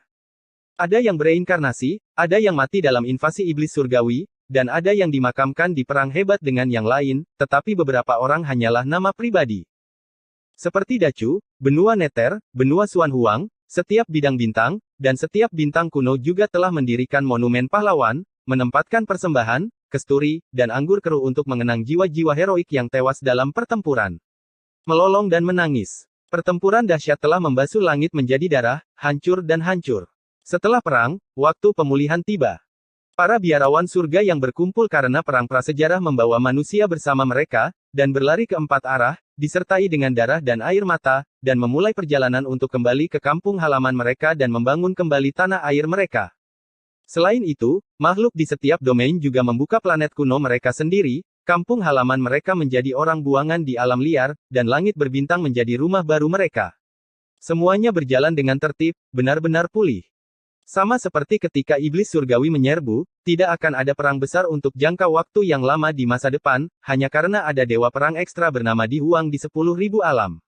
S2: Ada yang bereinkarnasi, ada yang mati dalam invasi iblis surgawi, dan ada yang dimakamkan di perang hebat dengan yang lain, tetapi beberapa orang hanyalah nama pribadi. Seperti Dacu, benua Nether, benua Xuan Huang, setiap bidang bintang, dan setiap bintang kuno juga telah mendirikan monumen pahlawan, menempatkan persembahan, kesturi, dan anggur keruh untuk mengenang jiwa-jiwa heroik yang tewas dalam pertempuran. Melolong dan menangis. Pertempuran dahsyat telah membasuh langit menjadi darah, hancur dan hancur. Setelah perang, waktu pemulihan tiba. Para biarawan surga yang berkumpul karena perang prasejarah membawa manusia bersama mereka, dan berlari ke empat arah, disertai dengan darah dan air mata, dan memulai perjalanan untuk kembali ke kampung halaman mereka dan membangun kembali tanah air mereka. Selain itu, makhluk di setiap domain juga membuka planet kuno mereka sendiri, kampung halaman mereka menjadi orang buangan di alam liar, dan langit berbintang menjadi rumah baru mereka. Semuanya berjalan dengan tertib, benar-benar pulih. Sama seperti ketika iblis surgawi menyerbu, tidak akan ada perang besar untuk jangka waktu yang lama di masa depan, hanya karena ada dewa perang ekstra bernama Di Huang di 10.000 alam.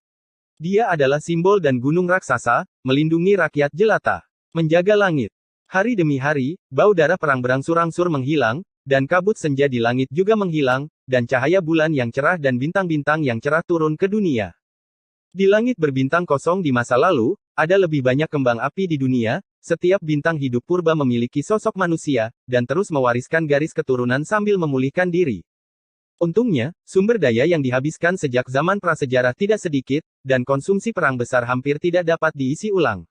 S2: Dia adalah simbol dan gunung raksasa, melindungi rakyat jelata. Menjaga langit. Hari demi hari, bau darah perang berangsur-angsur menghilang, dan kabut senja di langit juga menghilang, dan cahaya bulan yang cerah dan bintang-bintang yang cerah turun ke dunia. Di langit berbintang kosong di masa lalu, ada lebih banyak kembang api di dunia. Setiap bintang hidup purba memiliki sosok manusia, dan terus mewariskan garis keturunan sambil memulihkan diri. Untungnya, sumber daya yang dihabiskan sejak zaman prasejarah tidak sedikit, dan konsumsi perang besar hampir tidak dapat diisi ulang.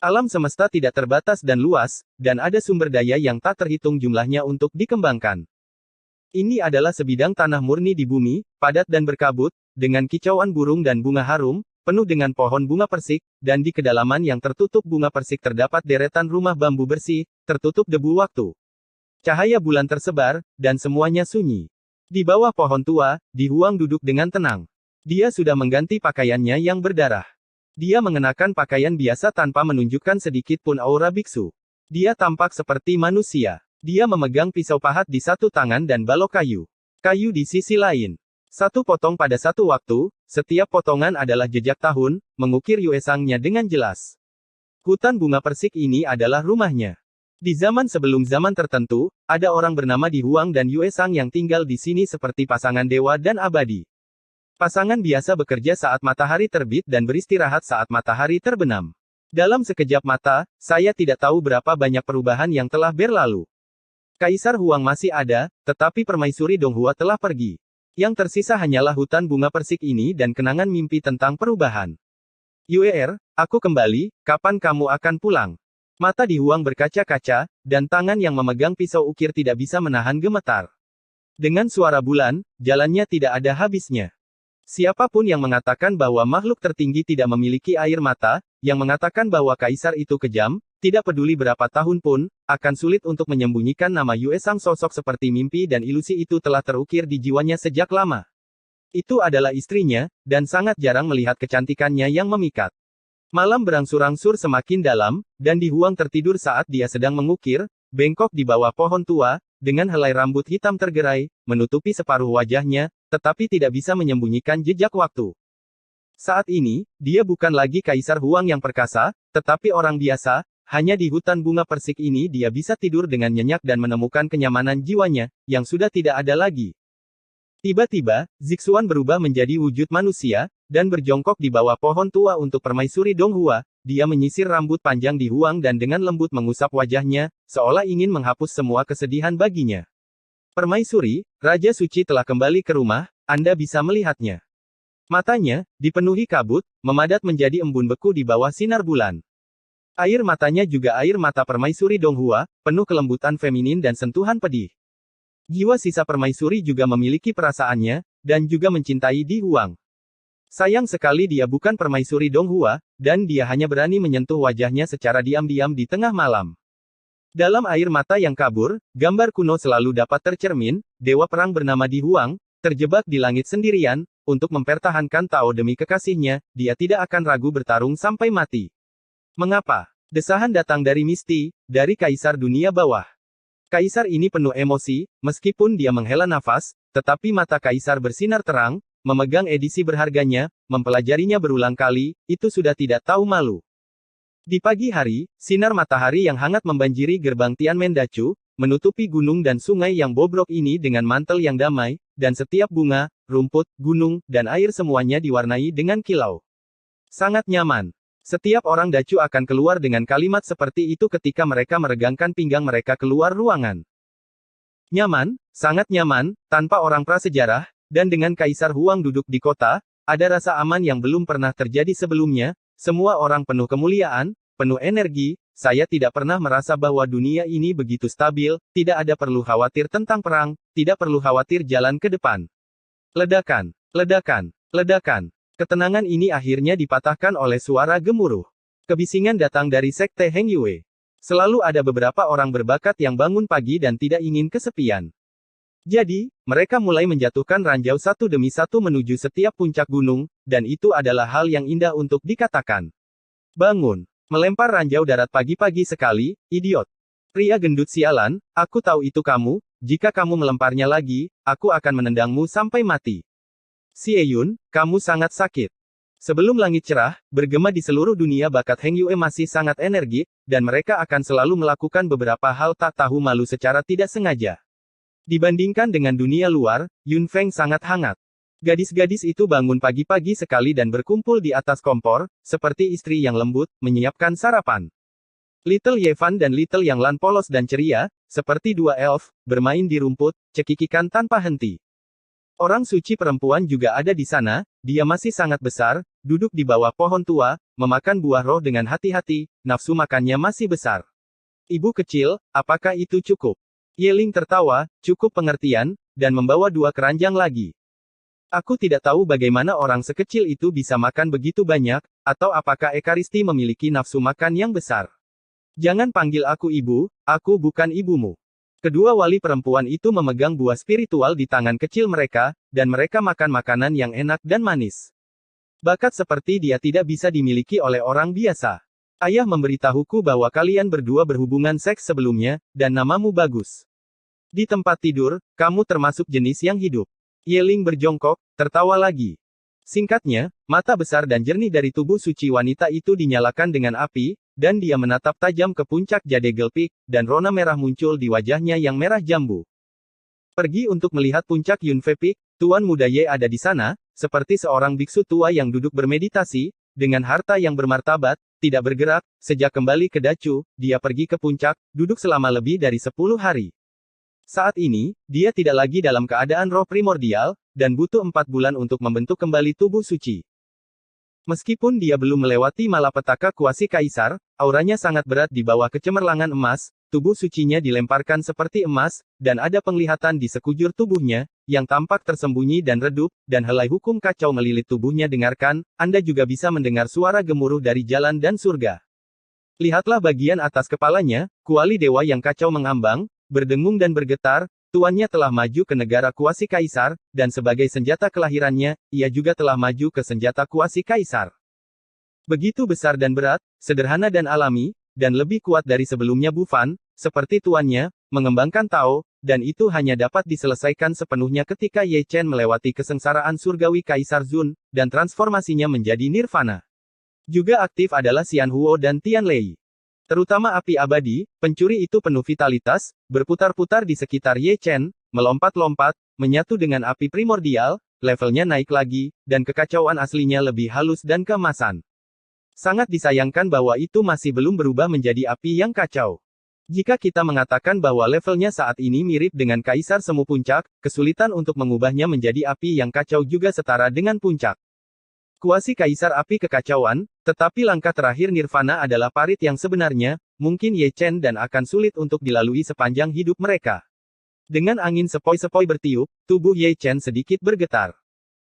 S2: Alam semesta tidak terbatas dan luas, dan ada sumber daya yang tak terhitung jumlahnya untuk dikembangkan. Ini adalah sebidang tanah murni di bumi, padat dan berkabut, dengan kicauan burung dan bunga harum, penuh dengan pohon bunga persik, dan di kedalaman yang tertutup bunga persik terdapat deretan rumah bambu bersih, tertutup debu waktu. Cahaya bulan tersebar, dan semuanya sunyi. Di bawah pohon tua, Di Huang duduk dengan tenang. Dia sudah mengganti pakaiannya yang berdarah. Dia mengenakan pakaian biasa tanpa menunjukkan sedikit pun aura biksu. Dia tampak seperti manusia. Dia memegang pisau pahat di satu tangan dan balok kayu. Kayu di sisi lain. Satu potong pada satu waktu, setiap potongan adalah jejak tahun, mengukir Yuesangnya dengan jelas. Hutan bunga persik ini adalah rumahnya. Di zaman sebelum zaman tertentu, ada orang bernama Di Huang dan Yuesang yang tinggal di sini seperti pasangan dewa dan abadi. Pasangan biasa bekerja saat matahari terbit dan beristirahat saat matahari terbenam. Dalam sekejap mata, saya tidak tahu berapa banyak perubahan yang telah berlalu. Kaisar Huang masih ada, tetapi Permaisuri Donghua telah pergi. Yang tersisa hanyalah hutan bunga persik ini dan kenangan mimpi tentang perubahan. Yuer, aku kembali, kapan kamu akan pulang? Mata Di Huang berkaca-kaca, dan tangan yang memegang pisau ukir tidak bisa menahan gemetar. Dengan suara bulan, jalannya tidak ada habisnya. Siapapun yang mengatakan bahwa makhluk tertinggi tidak memiliki air mata, yang mengatakan bahwa kaisar itu kejam, tidak peduli berapa tahun pun, akan sulit untuk menyembunyikan nama Yue Sang. Sosok seperti mimpi dan ilusi itu telah terukir di jiwanya sejak lama. Itu adalah istrinya, dan sangat jarang melihat kecantikannya yang memikat. Malam berangsur-angsur semakin dalam, dan Di Huang tertidur saat dia sedang mengukir, bengkok di bawah pohon tua, dengan helai rambut hitam tergerai, menutupi separuh wajahnya, tetapi tidak bisa menyembunyikan jejak waktu. Saat ini, dia bukan lagi Kaisar Huang yang perkasa, tetapi orang biasa. Hanya di hutan bunga persik ini dia bisa tidur dengan nyenyak dan menemukan kenyamanan jiwanya, yang sudah tidak ada lagi. Tiba-tiba, Zixuan berubah menjadi wujud manusia, dan berjongkok di bawah pohon tua untuk Permaisuri Donghua. Dia menyisir rambut panjang Di Huang dan dengan lembut mengusap wajahnya, seolah ingin menghapus semua kesedihan baginya. Permaisuri, Raja Suci telah kembali ke rumah, Anda bisa melihatnya. Matanya, dipenuhi kabut, memadat menjadi embun beku di bawah sinar bulan. Air matanya juga air mata Permaisuri Donghua, penuh kelembutan feminin dan sentuhan pedih. Jiwa sisa Permaisuri juga memiliki perasaannya, dan juga mencintai Di Huang. Sayang sekali dia bukan Permaisuri Donghua, dan dia hanya berani menyentuh wajahnya secara diam-diam di tengah malam. Dalam air mata yang kabur, gambar kuno selalu dapat tercermin, dewa perang bernama Di Huang, terjebak di langit sendirian, untuk mempertahankan Tao demi kekasihnya, dia tidak akan ragu bertarung sampai mati. Mengapa? Desahan datang dari Misty, dari Kaisar Dunia Bawah. Kaisar ini penuh emosi, meskipun dia menghela nafas, tetapi mata Kaisar bersinar terang, memegang edisi berharganya, mempelajarinya berulang kali, itu sudah tidak tahu malu. Di pagi hari, sinar matahari yang hangat membanjiri gerbang Tianmen Dacu, menutupi gunung dan sungai yang bobrok ini dengan mantel yang damai, dan setiap bunga, rumput, gunung, dan air semuanya diwarnai dengan kilau. Sangat nyaman. Setiap orang Dacu akan keluar dengan kalimat seperti itu ketika mereka meregangkan pinggang mereka keluar ruangan. Nyaman, sangat nyaman, tanpa orang prasejarah, dan dengan Kaisar Huang duduk di kota, ada rasa aman yang belum pernah terjadi sebelumnya, semua orang penuh kemuliaan, penuh energi, saya tidak pernah merasa bahwa dunia ini begitu stabil, tidak ada perlu khawatir tentang perang, tidak perlu khawatir jalan ke depan. Ledakan, ledakan, ledakan. Ketenangan ini akhirnya dipatahkan oleh suara gemuruh. Kebisingan datang dari Sekte Heng Yue. Selalu ada beberapa orang berbakat yang bangun pagi dan tidak ingin kesepian. Jadi, mereka mulai menjatuhkan ranjau satu demi satu menuju setiap puncak gunung, dan itu adalah hal yang indah untuk dikatakan. Bangun, melempar ranjau darat pagi-pagi sekali, idiot. Pria gendut sialan, aku tahu itu kamu, jika kamu melemparnya lagi, aku akan menendangmu sampai mati. Xie Yun, kamu sangat sakit. Sebelum langit cerah, bergema di seluruh dunia bakat Heng Yue masih sangat energik, dan mereka akan selalu melakukan beberapa hal tak tahu malu secara tidak sengaja. Dibandingkan dengan dunia luar, Yun Feng sangat hangat. Gadis-gadis itu bangun pagi-pagi sekali dan berkumpul di atas kompor, seperti istri yang lembut, menyiapkan sarapan. Little Yevan dan Little Yang Lan polos dan ceria, seperti dua elf, bermain di rumput, cekikikan tanpa henti. Orang suci perempuan juga ada di sana, dia masih sangat besar, duduk di bawah pohon tua, memakan buah roh dengan hati-hati, nafsu makannya masih besar. Ibu kecil, apakah itu cukup? Yeling tertawa, cukup pengertian, dan membawa dua keranjang lagi. Aku tidak tahu bagaimana orang sekecil itu bisa makan begitu banyak, atau apakah Ekaristi memiliki nafsu makan yang besar. Jangan panggil aku ibu, aku bukan ibumu. Kedua wali perempuan itu memegang buah spiritual di tangan kecil mereka, dan mereka makan makanan yang enak dan manis. Bakat seperti dia tidak bisa dimiliki oleh orang biasa. Ayah memberitahuku bahwa kalian berdua berhubungan seks sebelumnya, dan namamu bagus. Di tempat tidur, kamu termasuk jenis yang hidup. Yeling berjongkok, tertawa lagi. Singkatnya, mata besar dan jernih dari tubuh suci wanita itu dinyalakan dengan api, dan dia menatap tajam ke puncak Jadegel Peak, dan rona merah muncul di wajahnya yang merah jambu. Pergi untuk melihat puncak Yunfe Peak, Tuan Muda Ye ada di sana, seperti seorang biksu tua yang duduk bermeditasi, dengan harta yang bermartabat, tidak bergerak, sejak kembali ke Dacu, dia pergi ke puncak, duduk selama lebih dari 10 hari. Saat ini, dia tidak lagi dalam keadaan roh primordial, dan butuh 4 bulan untuk membentuk kembali tubuh suci. Meskipun dia belum melewati malapetaka kuasi kaisar, auranya sangat berat di bawah kecemerlangan emas, tubuh sucinya dilemparkan seperti emas, dan ada penglihatan di sekujur tubuhnya, yang tampak tersembunyi dan redup, dan helai hukum kacau melilit tubuhnya. Dengarkan, Anda juga bisa mendengar suara gemuruh dari jalan dan surga. Lihatlah bagian atas kepalanya, kuali dewa yang kacau mengambang, berdengung dan bergetar. Tuannya telah maju ke negara kuasi kaisar, dan sebagai senjata kelahirannya, ia juga telah maju ke senjata kuasi kaisar. Begitu besar dan berat, sederhana dan alami, dan lebih kuat dari sebelumnya. Bufan, seperti tuannya, mengembangkan Tao, dan itu hanya dapat diselesaikan sepenuhnya ketika Ye Chen melewati kesengsaraan surgawi Kaisar Zun, dan transformasinya menjadi nirvana. Juga aktif adalah Xian Huo dan Tian Lei. Terutama api abadi, pencuri itu penuh vitalitas, berputar-putar di sekitar Ye Chen, melompat-lompat, menyatu dengan api primordial, levelnya naik lagi, dan kekacauan aslinya lebih halus dan keemasan. Sangat disayangkan bahwa itu masih belum berubah menjadi api yang kacau. Jika kita mengatakan bahwa levelnya saat ini mirip dengan Kaisar Semu Puncak, kesulitan untuk mengubahnya menjadi api yang kacau juga setara dengan puncak. Kuasi Kaisar Api Kekacauan, tetapi langkah terakhir Nirvana adalah parit yang sebenarnya, mungkin Ye Chen dan akan sulit untuk dilalui sepanjang hidup mereka. Dengan angin sepoi-sepoi bertiup, tubuh Ye Chen sedikit bergetar.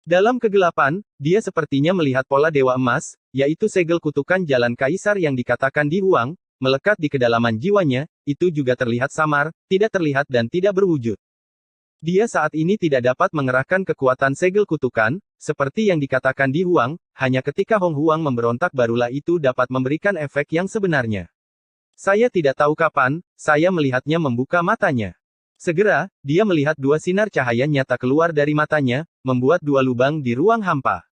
S2: Dalam kegelapan, dia sepertinya melihat pola Dewa Emas, yaitu segel kutukan jalan Kaisar yang dikatakan Di Huang, melekat di kedalaman jiwanya, itu juga terlihat samar, tidak terlihat dan tidak berwujud. Dia saat ini tidak dapat mengerahkan kekuatan segel kutukan, seperti yang dikatakan Di Huang, hanya ketika Hong Huang memberontak barulah itu dapat memberikan efek yang sebenarnya. Saya tidak tahu kapan, saya melihatnya membuka matanya. Segera, dia melihat dua sinar cahaya nyata keluar dari matanya, membuat dua lubang di ruang hampa.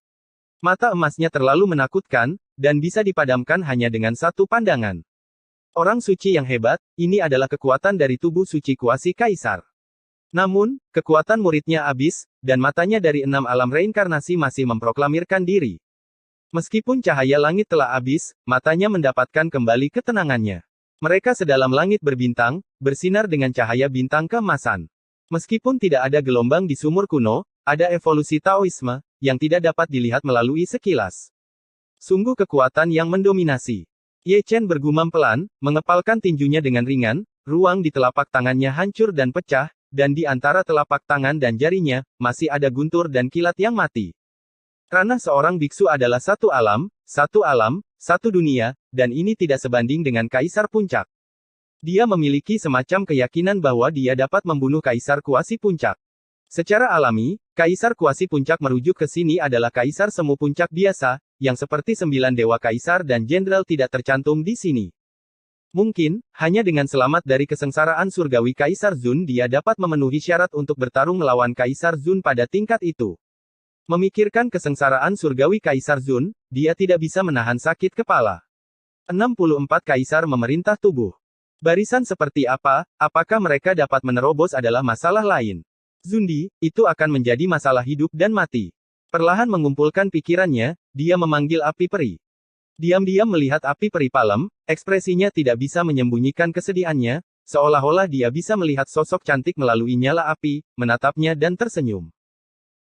S2: Mata emasnya terlalu menakutkan, dan bisa dipadamkan hanya dengan satu pandangan. Orang suci yang hebat, ini adalah kekuatan dari tubuh suci kuasi kaisar. Namun, kekuatan muridnya habis, dan matanya dari 6 alam reinkarnasi masih memproklamirkan diri. Meskipun cahaya langit telah habis, matanya mendapatkan kembali ketenangannya. Mereka sedalam langit berbintang, bersinar dengan cahaya bintang keemasan. Meskipun tidak ada gelombang di sumur kuno, ada evolusi Taoisme, yang tidak dapat dilihat melalui sekilas. Sungguh kekuatan yang mendominasi. Ye Chen bergumam pelan, mengepalkan tinjunya dengan ringan, ruang di telapak tangannya hancur dan pecah, dan di antara telapak tangan dan jarinya, masih ada guntur dan kilat yang mati. Ranah seorang biksu adalah satu alam, satu dunia, dan ini tidak sebanding dengan Kaisar Puncak. Dia memiliki semacam keyakinan bahwa dia dapat membunuh Kaisar Kuasi Puncak. Secara alami, Kaisar Kuasi Puncak merujuk ke sini adalah Kaisar Semu Puncak biasa, yang seperti 9 dewa kaisar dan jenderal tidak tercantum di sini. Mungkin, hanya dengan selamat dari kesengsaraan surgawi Kaisar Zun dia dapat memenuhi syarat untuk bertarung melawan Kaisar Zun pada tingkat itu. Memikirkan kesengsaraan surgawi Kaisar Zun, dia tidak bisa menahan sakit kepala. 64 kaisar memerintah tubuh. Barisan seperti apa, apakah mereka dapat menerobos adalah masalah lain. Zundi, itu akan menjadi masalah hidup dan mati. Perlahan mengumpulkan pikirannya, dia memanggil api peri. Diam-diam melihat api peri Palem, ekspresinya tidak bisa menyembunyikan kesedihannya, seolah-olah dia bisa melihat sosok cantik melalui nyala api, menatapnya dan tersenyum.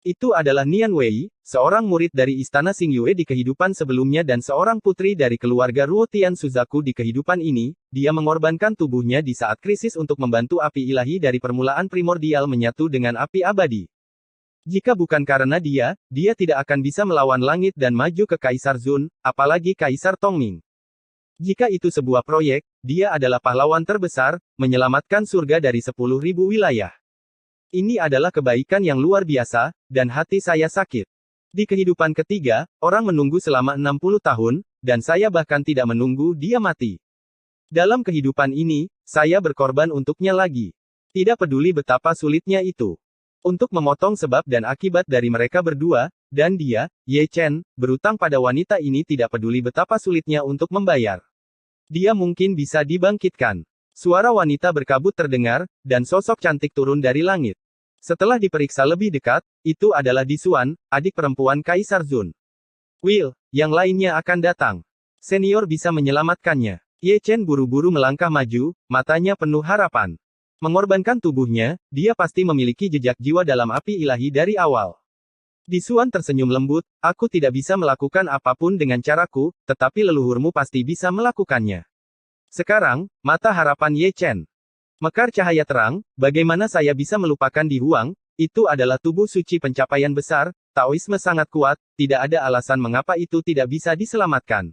S2: Itu adalah Nian Wei, seorang murid dari Istana Xingyue di kehidupan sebelumnya dan seorang putri dari keluarga Ruotian Suzaku di kehidupan ini, dia mengorbankan tubuhnya di saat krisis untuk membantu api ilahi dari permulaan primordial menyatu dengan api abadi. Jika bukan karena dia tidak akan bisa melawan langit dan maju ke Kaisar Zun, apalagi Kaisar Tongming. Jika itu sebuah proyek, dia adalah pahlawan terbesar, menyelamatkan surga dari 10.000 wilayah. Ini adalah kebaikan yang luar biasa, dan hati saya sakit. Di kehidupan ketiga, orang menunggu selama 60 tahun, dan saya bahkan tidak menunggu dia mati. Dalam kehidupan ini, saya berkorban untuknya lagi. Tidak peduli betapa sulitnya itu. Untuk memotong sebab dan akibat dari mereka berdua, dan dia, Ye Chen, berutang pada wanita ini tidak peduli betapa sulitnya untuk membayar. Dia mungkin bisa dibangkitkan. Suara wanita berkabut terdengar, dan sosok cantik turun dari langit. Setelah diperiksa lebih dekat, itu adalah Disuan, adik perempuan Kaisar Zun. Will, yang lainnya akan datang. Senior bisa menyelamatkannya. Ye Chen buru-buru melangkah maju, matanya penuh harapan. Mengorbankan tubuhnya, dia pasti memiliki jejak jiwa dalam api ilahi dari awal. Disuan tersenyum lembut, aku tidak bisa melakukan apapun dengan caraku, tetapi leluhurmu pasti bisa melakukannya. Sekarang, mata harapan Ye Chen. Mekar cahaya terang, bagaimana saya bisa melupakan Di Huang, itu adalah tubuh suci pencapaian besar, Taoisme sangat kuat, tidak ada alasan mengapa itu tidak bisa diselamatkan.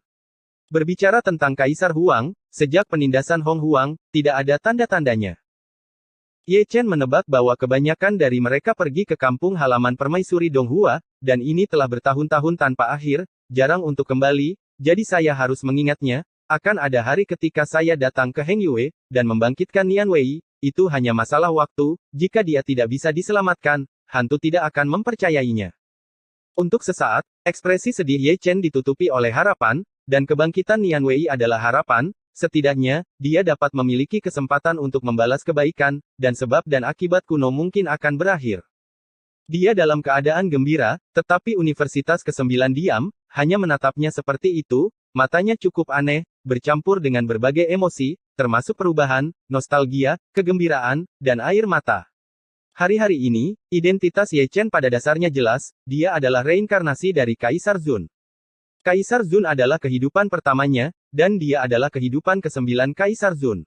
S2: Berbicara tentang Kaisar Huang, sejak penindasan Hong Huang, tidak ada tanda-tandanya. Ye Chen menebak bahwa kebanyakan dari mereka pergi ke kampung halaman permaisuri Donghua, dan ini telah bertahun-tahun tanpa akhir, jarang untuk kembali, jadi saya harus mengingatnya, akan ada hari ketika saya datang ke Hengyue, dan membangkitkan Nian Wei, itu hanya masalah waktu, jika dia tidak bisa diselamatkan, hantu tidak akan mempercayainya. Untuk sesaat, ekspresi sedih Ye Chen ditutupi oleh harapan, dan kebangkitan Nian Wei adalah harapan. Setidaknya, dia dapat memiliki kesempatan untuk membalas kebaikan, dan sebab dan akibat kuno mungkin akan berakhir. Dia dalam keadaan gembira, tetapi Universitas ke-9 diam, hanya menatapnya seperti itu, matanya cukup aneh, bercampur dengan berbagai emosi, termasuk perubahan, nostalgia, kegembiraan, dan air mata. Hari-hari ini, identitas Ye Chen pada dasarnya jelas, dia adalah reinkarnasi dari Kaisar Zun. Kaisar Zun adalah kehidupan pertamanya, dan dia adalah kehidupan ke-9 Kaisar Zun.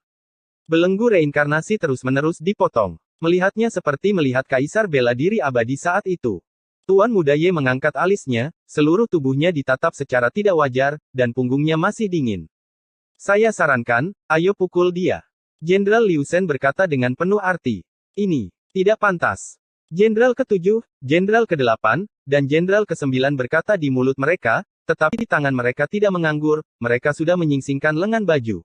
S2: Belenggu reinkarnasi terus-menerus dipotong. Melihatnya seperti melihat Kaisar bela diri abadi saat itu. Tuan Muda Ye mengangkat alisnya, seluruh tubuhnya ditatap secara tidak wajar, dan punggungnya masih dingin. Saya sarankan, ayo pukul dia. Jenderal Liu Shen berkata dengan penuh arti. Ini tidak pantas. Jenderal ke-7, Jenderal ke-8, dan Jenderal ke-9 berkata di mulut mereka, tetapi di tangan mereka tidak menganggur, mereka sudah menyingsingkan lengan baju.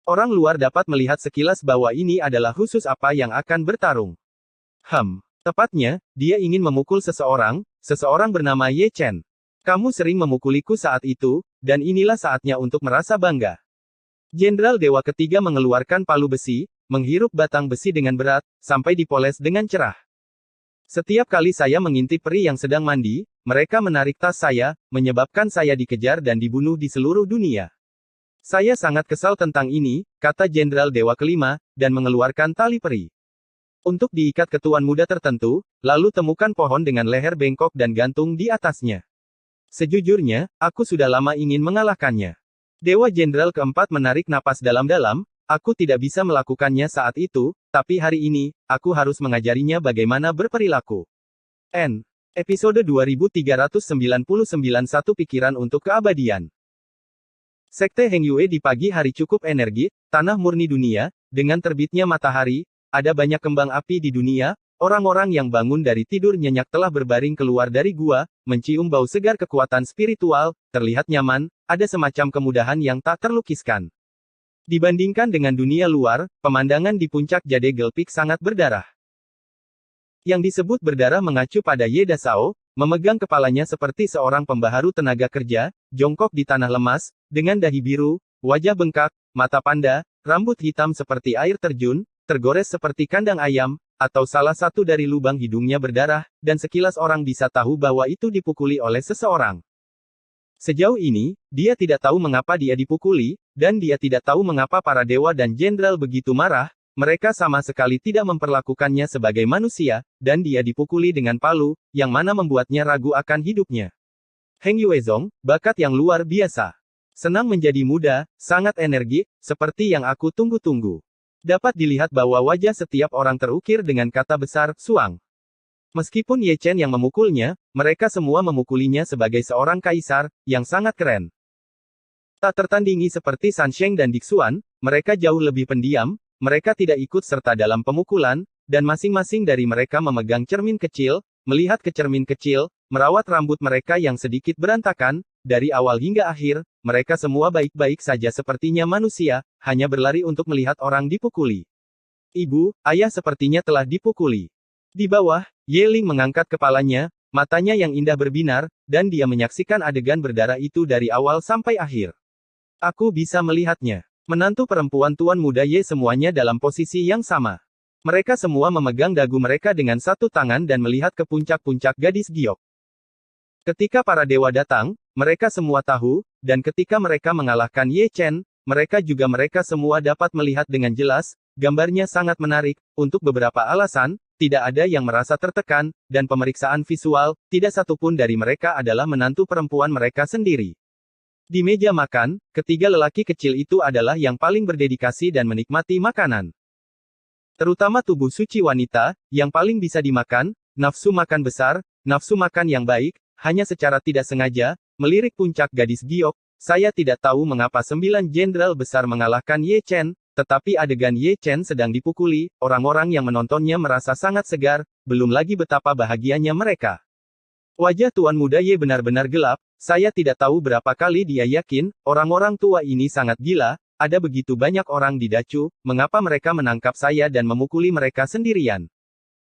S2: Orang luar dapat melihat sekilas bahwa ini adalah khusus apa yang akan bertarung. Tepatnya, dia ingin memukul seseorang bernama Ye Chen. Kamu sering memukuliku saat itu, dan inilah saatnya untuk merasa bangga. Jenderal Dewa Ketiga mengeluarkan palu besi, menghirup batang besi dengan berat, sampai dipoles dengan cerah. Setiap kali saya mengintip peri yang sedang mandi, mereka menarik tas saya, menyebabkan saya dikejar dan dibunuh di seluruh dunia. Saya sangat kesal tentang ini, kata Jenderal Dewa Kelima, dan mengeluarkan tali peri. Untuk diikat ke tuan muda tertentu, lalu temukan pohon dengan leher bengkok dan gantung di atasnya. Sejujurnya, aku sudah lama ingin mengalahkannya. Dewa Jenderal keempat menarik napas dalam-dalam, aku tidak bisa melakukannya saat itu, tapi hari ini, aku harus mengajarinya bagaimana berperilaku. Episode 2399 Satu Pikiran untuk Keabadian. Sekte Heng Yue di pagi hari cukup energi, tanah murni dunia, dengan terbitnya matahari, ada banyak kembang api di dunia, orang-orang yang bangun dari tidur nyenyak telah berbaring keluar dari gua, mencium bau segar kekuatan spiritual, terlihat nyaman, ada semacam kemudahan yang tak terlukiskan. Dibandingkan dengan dunia luar, pemandangan di puncak Jade Gelpik sangat berdarah. Yang disebut berdarah mengacu pada Ye Dasao, memegang kepalanya seperti seorang pembaharu tenaga kerja, jongkok di tanah lemas, dengan dahi biru, wajah bengkak, mata panda, rambut hitam seperti air terjun, tergores seperti kandang ayam, atau salah satu dari lubang hidungnya berdarah, dan sekilas orang bisa tahu bahwa itu dipukuli oleh seseorang. Sejauh ini, dia tidak tahu mengapa dia dipukuli, dan dia tidak tahu mengapa para dewa dan jenderal begitu marah, mereka sama sekali tidak memperlakukannya sebagai manusia, dan dia dipukuli dengan palu, yang mana membuatnya ragu akan hidupnya. Heng Yuezong, bakat yang luar biasa. Senang menjadi muda, sangat energi, seperti yang aku tunggu-tunggu. Dapat dilihat bahwa wajah setiap orang terukir dengan kata besar, Suang. Meskipun Ye Chen yang memukulnya, mereka semua memukulinya sebagai seorang kaisar, yang sangat keren. Tak tertandingi seperti San Sheng dan Dixuan, mereka jauh lebih pendiam, mereka tidak ikut serta dalam pemukulan, dan masing-masing dari mereka memegang cermin kecil, melihat ke cermin kecil, merawat rambut mereka yang sedikit berantakan, dari awal hingga akhir, mereka semua baik-baik saja sepertinya manusia, hanya berlari untuk melihat orang dipukuli. Ibu, ayah sepertinya telah dipukuli. Di bawah, Ye Ling mengangkat kepalanya, matanya yang indah berbinar, dan dia menyaksikan adegan berdarah itu dari awal sampai akhir. Aku bisa melihatnya. Menantu perempuan tuan muda Ye semuanya dalam posisi yang sama. Mereka semua memegang dagu mereka dengan satu tangan dan melihat ke puncak-puncak gadis giok. Ketika para dewa datang, mereka semua tahu, dan ketika mereka mengalahkan Ye Chen, mereka semua dapat melihat dengan jelas, gambarnya sangat menarik, untuk beberapa alasan, tidak ada yang merasa tertekan, dan pemeriksaan visual, tidak satupun dari mereka adalah menantu perempuan mereka sendiri. Di meja makan, ketiga lelaki kecil itu adalah yang paling berdedikasi dan menikmati makanan. Terutama tubuh suci wanita, yang paling bisa dimakan, nafsu makan besar, nafsu makan yang baik, hanya secara tidak sengaja, melirik puncak gadis giok, saya tidak tahu mengapa 9 jenderal besar mengalahkan Ye Chen, tetapi adegan Ye Chen sedang dipukuli, orang-orang yang menontonnya merasa sangat segar, belum lagi betapa bahagianya mereka. Wajah tuan muda Ye benar-benar gelap, saya tidak tahu berapa kali dia yakin, orang-orang tua ini sangat gila, ada begitu banyak orang di Dacu, mengapa mereka menangkap saya dan memukuli mereka sendirian.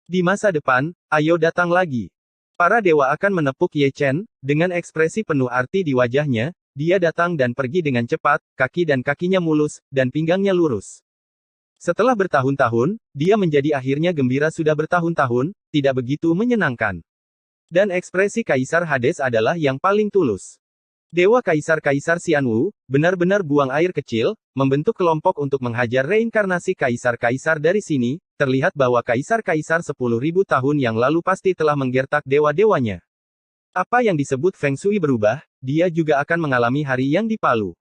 S2: Di masa depan, ayo datang lagi. Para dewa akan menepuk Ye Chen, dengan ekspresi penuh arti di wajahnya, dia datang dan pergi dengan cepat, kaki dan kakinya mulus, dan pinggangnya lurus. Setelah bertahun-tahun, dia menjadi akhirnya gembira sudah bertahun-tahun, tidak begitu menyenangkan. Dan ekspresi Kaisar Hades adalah yang paling tulus. Dewa Kaisar-Kaisar Xianwu, benar-benar buang air kecil, membentuk kelompok untuk menghajar reinkarnasi Kaisar-Kaisar dari sini, terlihat bahwa Kaisar-Kaisar 10.000 tahun yang lalu pasti telah menggertak dewa-dewanya. Apa yang disebut Feng Shui berubah, dia juga akan mengalami hari yang dipalu.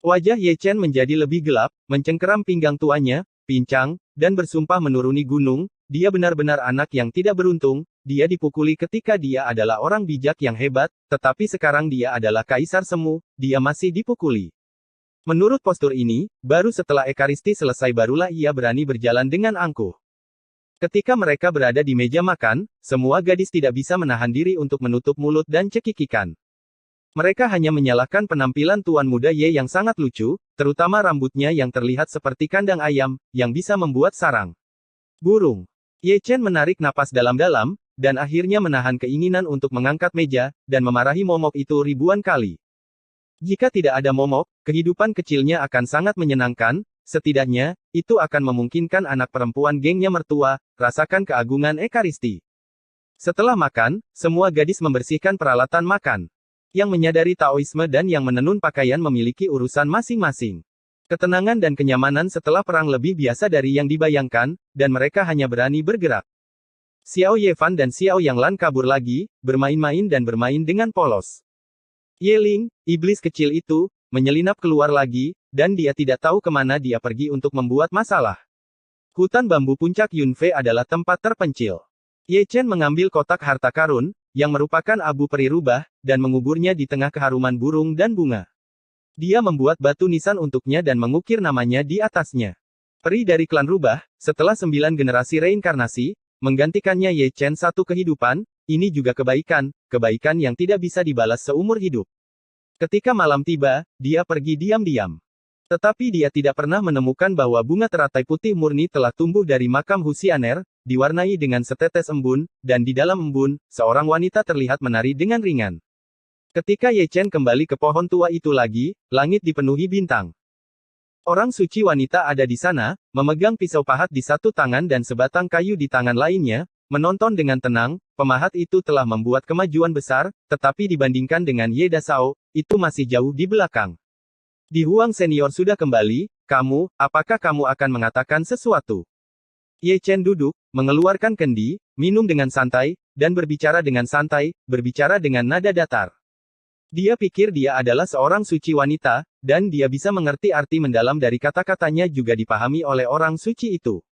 S2: Wajah Ye Chen menjadi lebih gelap, mencengkeram pinggang tuanya, pincang, dan bersumpah menuruni gunung, dia benar-benar anak yang tidak beruntung, dia dipukuli ketika dia adalah orang bijak yang hebat, tetapi sekarang dia adalah kaisar semu, dia masih dipukuli. Menurut postur ini, baru setelah Ekaristi selesai barulah ia berani berjalan dengan angkuh. Ketika mereka berada di meja makan, semua gadis tidak bisa menahan diri untuk menutup mulut dan cekikikan. Mereka hanya menyalahkan penampilan tuan muda Ye yang sangat lucu, terutama rambutnya yang terlihat seperti kandang ayam, yang bisa membuat sarang burung. Ye Chen menarik napas dalam-dalam, dan akhirnya menahan keinginan untuk mengangkat meja, dan memarahi momok itu ribuan kali. Jika tidak ada momok, kehidupan kecilnya akan sangat menyenangkan, setidaknya, itu akan memungkinkan anak perempuan gengnya mertua, rasakan keagungan Ekaristi. Setelah makan, semua gadis membersihkan peralatan makan. Yang menyadari Taoisme dan yang menenun pakaian memiliki urusan masing-masing. Ketenangan dan kenyamanan setelah perang lebih biasa dari yang dibayangkan, dan mereka hanya berani bergerak. Xiao Yefan dan Xiao Yanglan kabur lagi, bermain-main dan bermain dengan polos. Yeling, iblis kecil itu, menyelinap keluar lagi, dan dia tidak tahu kemana dia pergi untuk membuat masalah. Hutan bambu puncak Yunfei adalah tempat terpencil. Ye Chen mengambil kotak harta karun, yang merupakan abu peri rubah, dan menguburnya di tengah keharuman burung dan bunga. Dia membuat batu nisan untuknya dan mengukir namanya di atasnya. Peri dari klan rubah, setelah 9 generasi reinkarnasi, menggantikannya Ye Chen satu kehidupan, ini juga kebaikan yang tidak bisa dibalas seumur hidup. Ketika malam tiba, dia pergi diam-diam. Tetapi dia tidak pernah menemukan bahwa bunga teratai putih murni telah tumbuh dari makam Husianer, diwarnai dengan setetes embun, dan di dalam embun, seorang wanita terlihat menari dengan ringan. Ketika Ye Chen kembali ke pohon tua itu lagi, langit dipenuhi bintang. Orang suci wanita ada di sana, memegang pisau pahat di satu tangan dan sebatang kayu di tangan lainnya, menonton dengan tenang. Pemahat itu telah membuat kemajuan besar, tetapi dibandingkan dengan Ye Dasao, itu masih jauh di belakang. Di Huang senior sudah kembali, apakah kamu akan mengatakan sesuatu? Ye Chen duduk, mengeluarkan kendi, minum dengan santai, dan berbicara dengan santai, berbicara dengan nada datar. Dia pikir dia adalah seorang suci wanita, dan dia bisa mengerti arti mendalam dari kata-katanya juga dipahami oleh orang suci itu.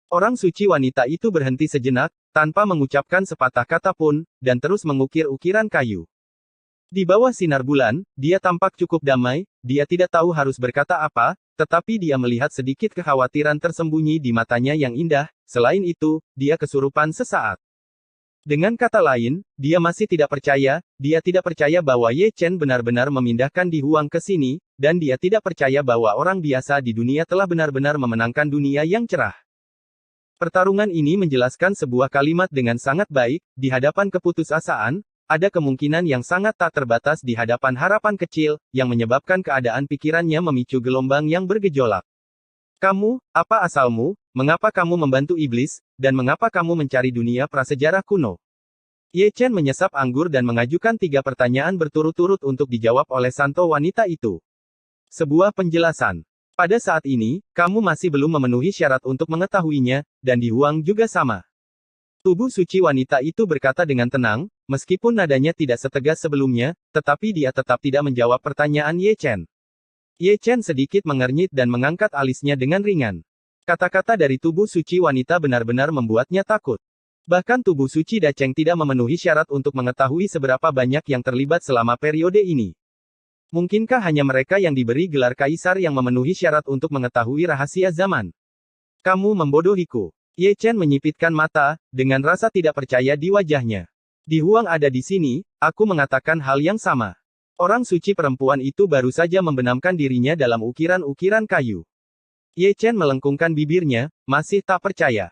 S2: Orang suci wanita itu berhenti sejenak, tanpa mengucapkan sepatah kata pun, dan terus mengukir ukiran kayu. Di bawah sinar bulan, dia tampak cukup damai, dia tidak tahu harus berkata apa, tetapi dia melihat sedikit kekhawatiran tersembunyi di matanya yang indah, selain itu, dia kesurupan sesaat. Dengan kata lain, dia masih tidak percaya bahwa Ye Chen benar-benar memindahkan Di Huang ke sini, dan dia tidak percaya bahwa orang biasa di dunia telah benar-benar memenangkan dunia yang cerah. Pertarungan ini menjelaskan sebuah kalimat dengan sangat baik, di hadapan keputusasaan, ada kemungkinan yang sangat tak terbatas di hadapan harapan kecil, yang menyebabkan keadaan pikirannya memicu gelombang yang bergejolak. Kamu, apa asalmu, mengapa kamu membantu iblis, dan mengapa kamu mencari dunia prasejarah kuno? Ye Chen menyesap anggur dan mengajukan 3 pertanyaan berturut-turut untuk dijawab oleh santo wanita itu. Sebuah penjelasan. Pada saat ini, kamu masih belum memenuhi syarat untuk mengetahuinya, dan Di Huang juga sama. Tubuh suci wanita itu berkata dengan tenang, meskipun nadanya tidak setegas sebelumnya, tetapi dia tetap tidak menjawab pertanyaan Ye Chen. Ye Chen sedikit mengernyit dan mengangkat alisnya dengan ringan. Kata-kata dari tubuh suci wanita benar-benar membuatnya takut. Bahkan tubuh suci Dacheng tidak memenuhi syarat untuk mengetahui seberapa banyak yang terlibat selama periode ini. Mungkinkah hanya mereka yang diberi gelar kaisar yang memenuhi syarat untuk mengetahui rahasia zaman? Kamu membodohiku. Ye Chen menyipitkan mata, dengan rasa tidak percaya di wajahnya. Di Huang ada di sini, aku mengatakan hal yang sama. Orang suci perempuan itu baru saja membenamkan dirinya dalam ukiran-ukiran kayu. Ye Chen melengkungkan bibirnya, masih tak percaya.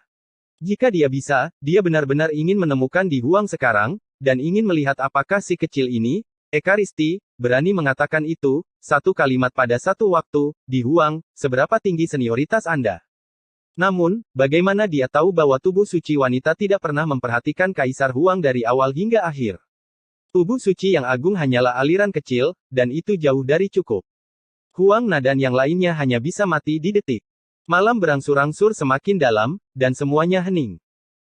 S2: Jika dia bisa, dia benar-benar ingin menemukan Di Huang sekarang, dan ingin melihat apakah si kecil ini, Ekaristi, berani mengatakan itu, satu kalimat pada satu waktu. Di Huang, seberapa tinggi senioritas Anda? Namun, bagaimana dia tahu bahwa tubuh suci wanita tidak pernah memperhatikan Kaisar Huang dari awal hingga akhir? Tubuh suci yang agung hanyalah aliran kecil, dan itu jauh dari cukup. Huang Na dan yang lainnya hanya bisa mati di detik. Malam berangsur-angsur semakin dalam, dan semuanya hening.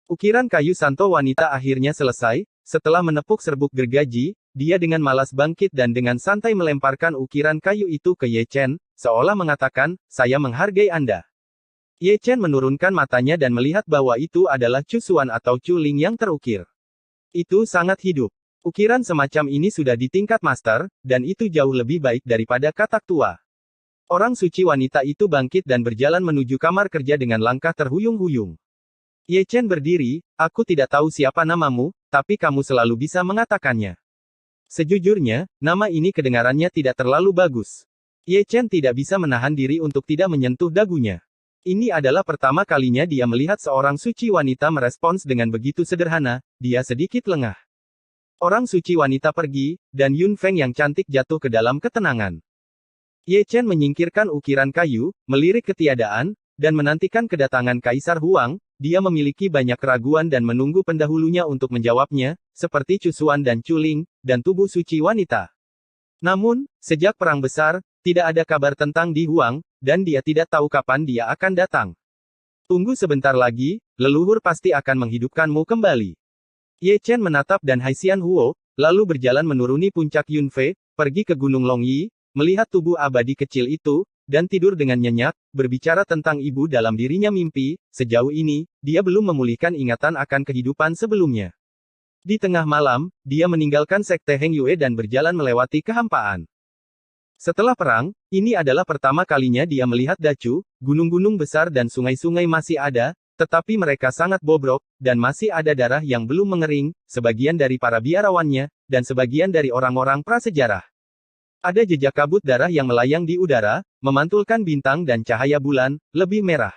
S2: Ukiran kayu santo wanita akhirnya selesai. Setelah menepuk serbuk gergaji, dia dengan malas bangkit dan dengan santai melemparkan ukiran kayu itu ke Ye Chen, seolah mengatakan, saya menghargai Anda. Ye Chen menurunkan matanya dan melihat bahwa itu adalah cusuan atau culing yang terukir. Itu sangat hidup. Ukiran semacam ini sudah di tingkat master, dan itu jauh lebih baik daripada katak tua. Orang suci wanita itu bangkit dan berjalan menuju kamar kerja dengan langkah terhuyung-huyung. Ye Chen berdiri, aku tidak tahu siapa namamu, tapi kamu selalu bisa mengatakannya. Sejujurnya, nama ini kedengarannya tidak terlalu bagus. Ye Chen tidak bisa menahan diri untuk tidak menyentuh dagunya. Ini adalah pertama kalinya dia melihat seorang suci wanita merespons dengan begitu sederhana, dia sedikit lengah. Orang suci wanita pergi, dan Yun Feng yang cantik jatuh ke dalam ketenangan. Ye Chen menyingkirkan ukiran kayu, melirik ketiadaan, dan menantikan kedatangan Kaisar Huang. Dia memiliki banyak keraguan dan menunggu pendahulunya untuk menjawabnya, seperti Chu Xuan dan Chu Ling, dan tubuh suci wanita. Namun, sejak Perang Besar, tidak ada kabar tentang Di Huang, dan dia tidak tahu kapan dia akan datang. Tunggu sebentar lagi, leluhur pasti akan menghidupkanmu kembali. Ye Chen menatap dan Haixian Huo, lalu berjalan menuruni puncak Yunfei, pergi ke Gunung Longyi, melihat tubuh abadi kecil itu, dan tidur dengan nyenyak, berbicara tentang ibu dalam dirinya mimpi. Sejauh ini, dia belum memulihkan ingatan akan kehidupan sebelumnya. Di tengah malam, dia meninggalkan sekte Heng Yue dan berjalan melewati kehampaan. Setelah perang, ini adalah pertama kalinya dia melihat Dacu, gunung-gunung besar dan sungai-sungai masih ada, tetapi mereka sangat bobrok, dan masih ada darah yang belum mengering, sebagian dari para biarawannya, dan sebagian dari orang-orang prasejarah. Ada jejak kabut darah yang melayang di udara, memantulkan bintang dan cahaya bulan, lebih merah.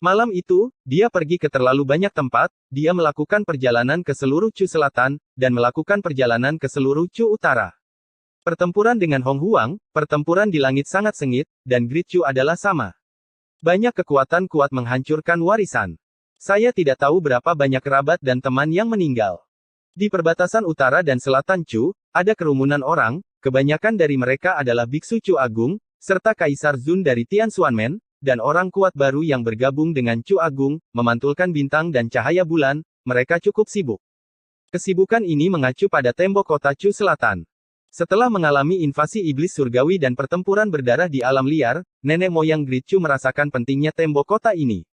S2: Malam itu, dia pergi ke terlalu banyak tempat, dia melakukan perjalanan ke seluruh Chu Selatan, dan melakukan perjalanan ke seluruh Chu Utara. Pertempuran dengan Hong Huang, pertempuran di langit sangat sengit, dan Great Chu adalah sama. Banyak kekuatan kuat menghancurkan warisan. Saya tidak tahu berapa banyak kerabat dan teman yang meninggal. Di perbatasan utara dan selatan Chu, ada kerumunan orang, kebanyakan dari mereka adalah Biksu Chu Agung, serta Kaisar Zun dari Tianxuanmen, dan orang kuat baru yang bergabung dengan Chu Agung, memantulkan bintang dan cahaya bulan. Mereka cukup sibuk. Kesibukan ini mengacu pada tembok kota Chu Selatan. Setelah mengalami invasi iblis surgawi dan pertempuran berdarah di alam liar, nenek moyang Great Chu merasakan pentingnya tembok kota ini.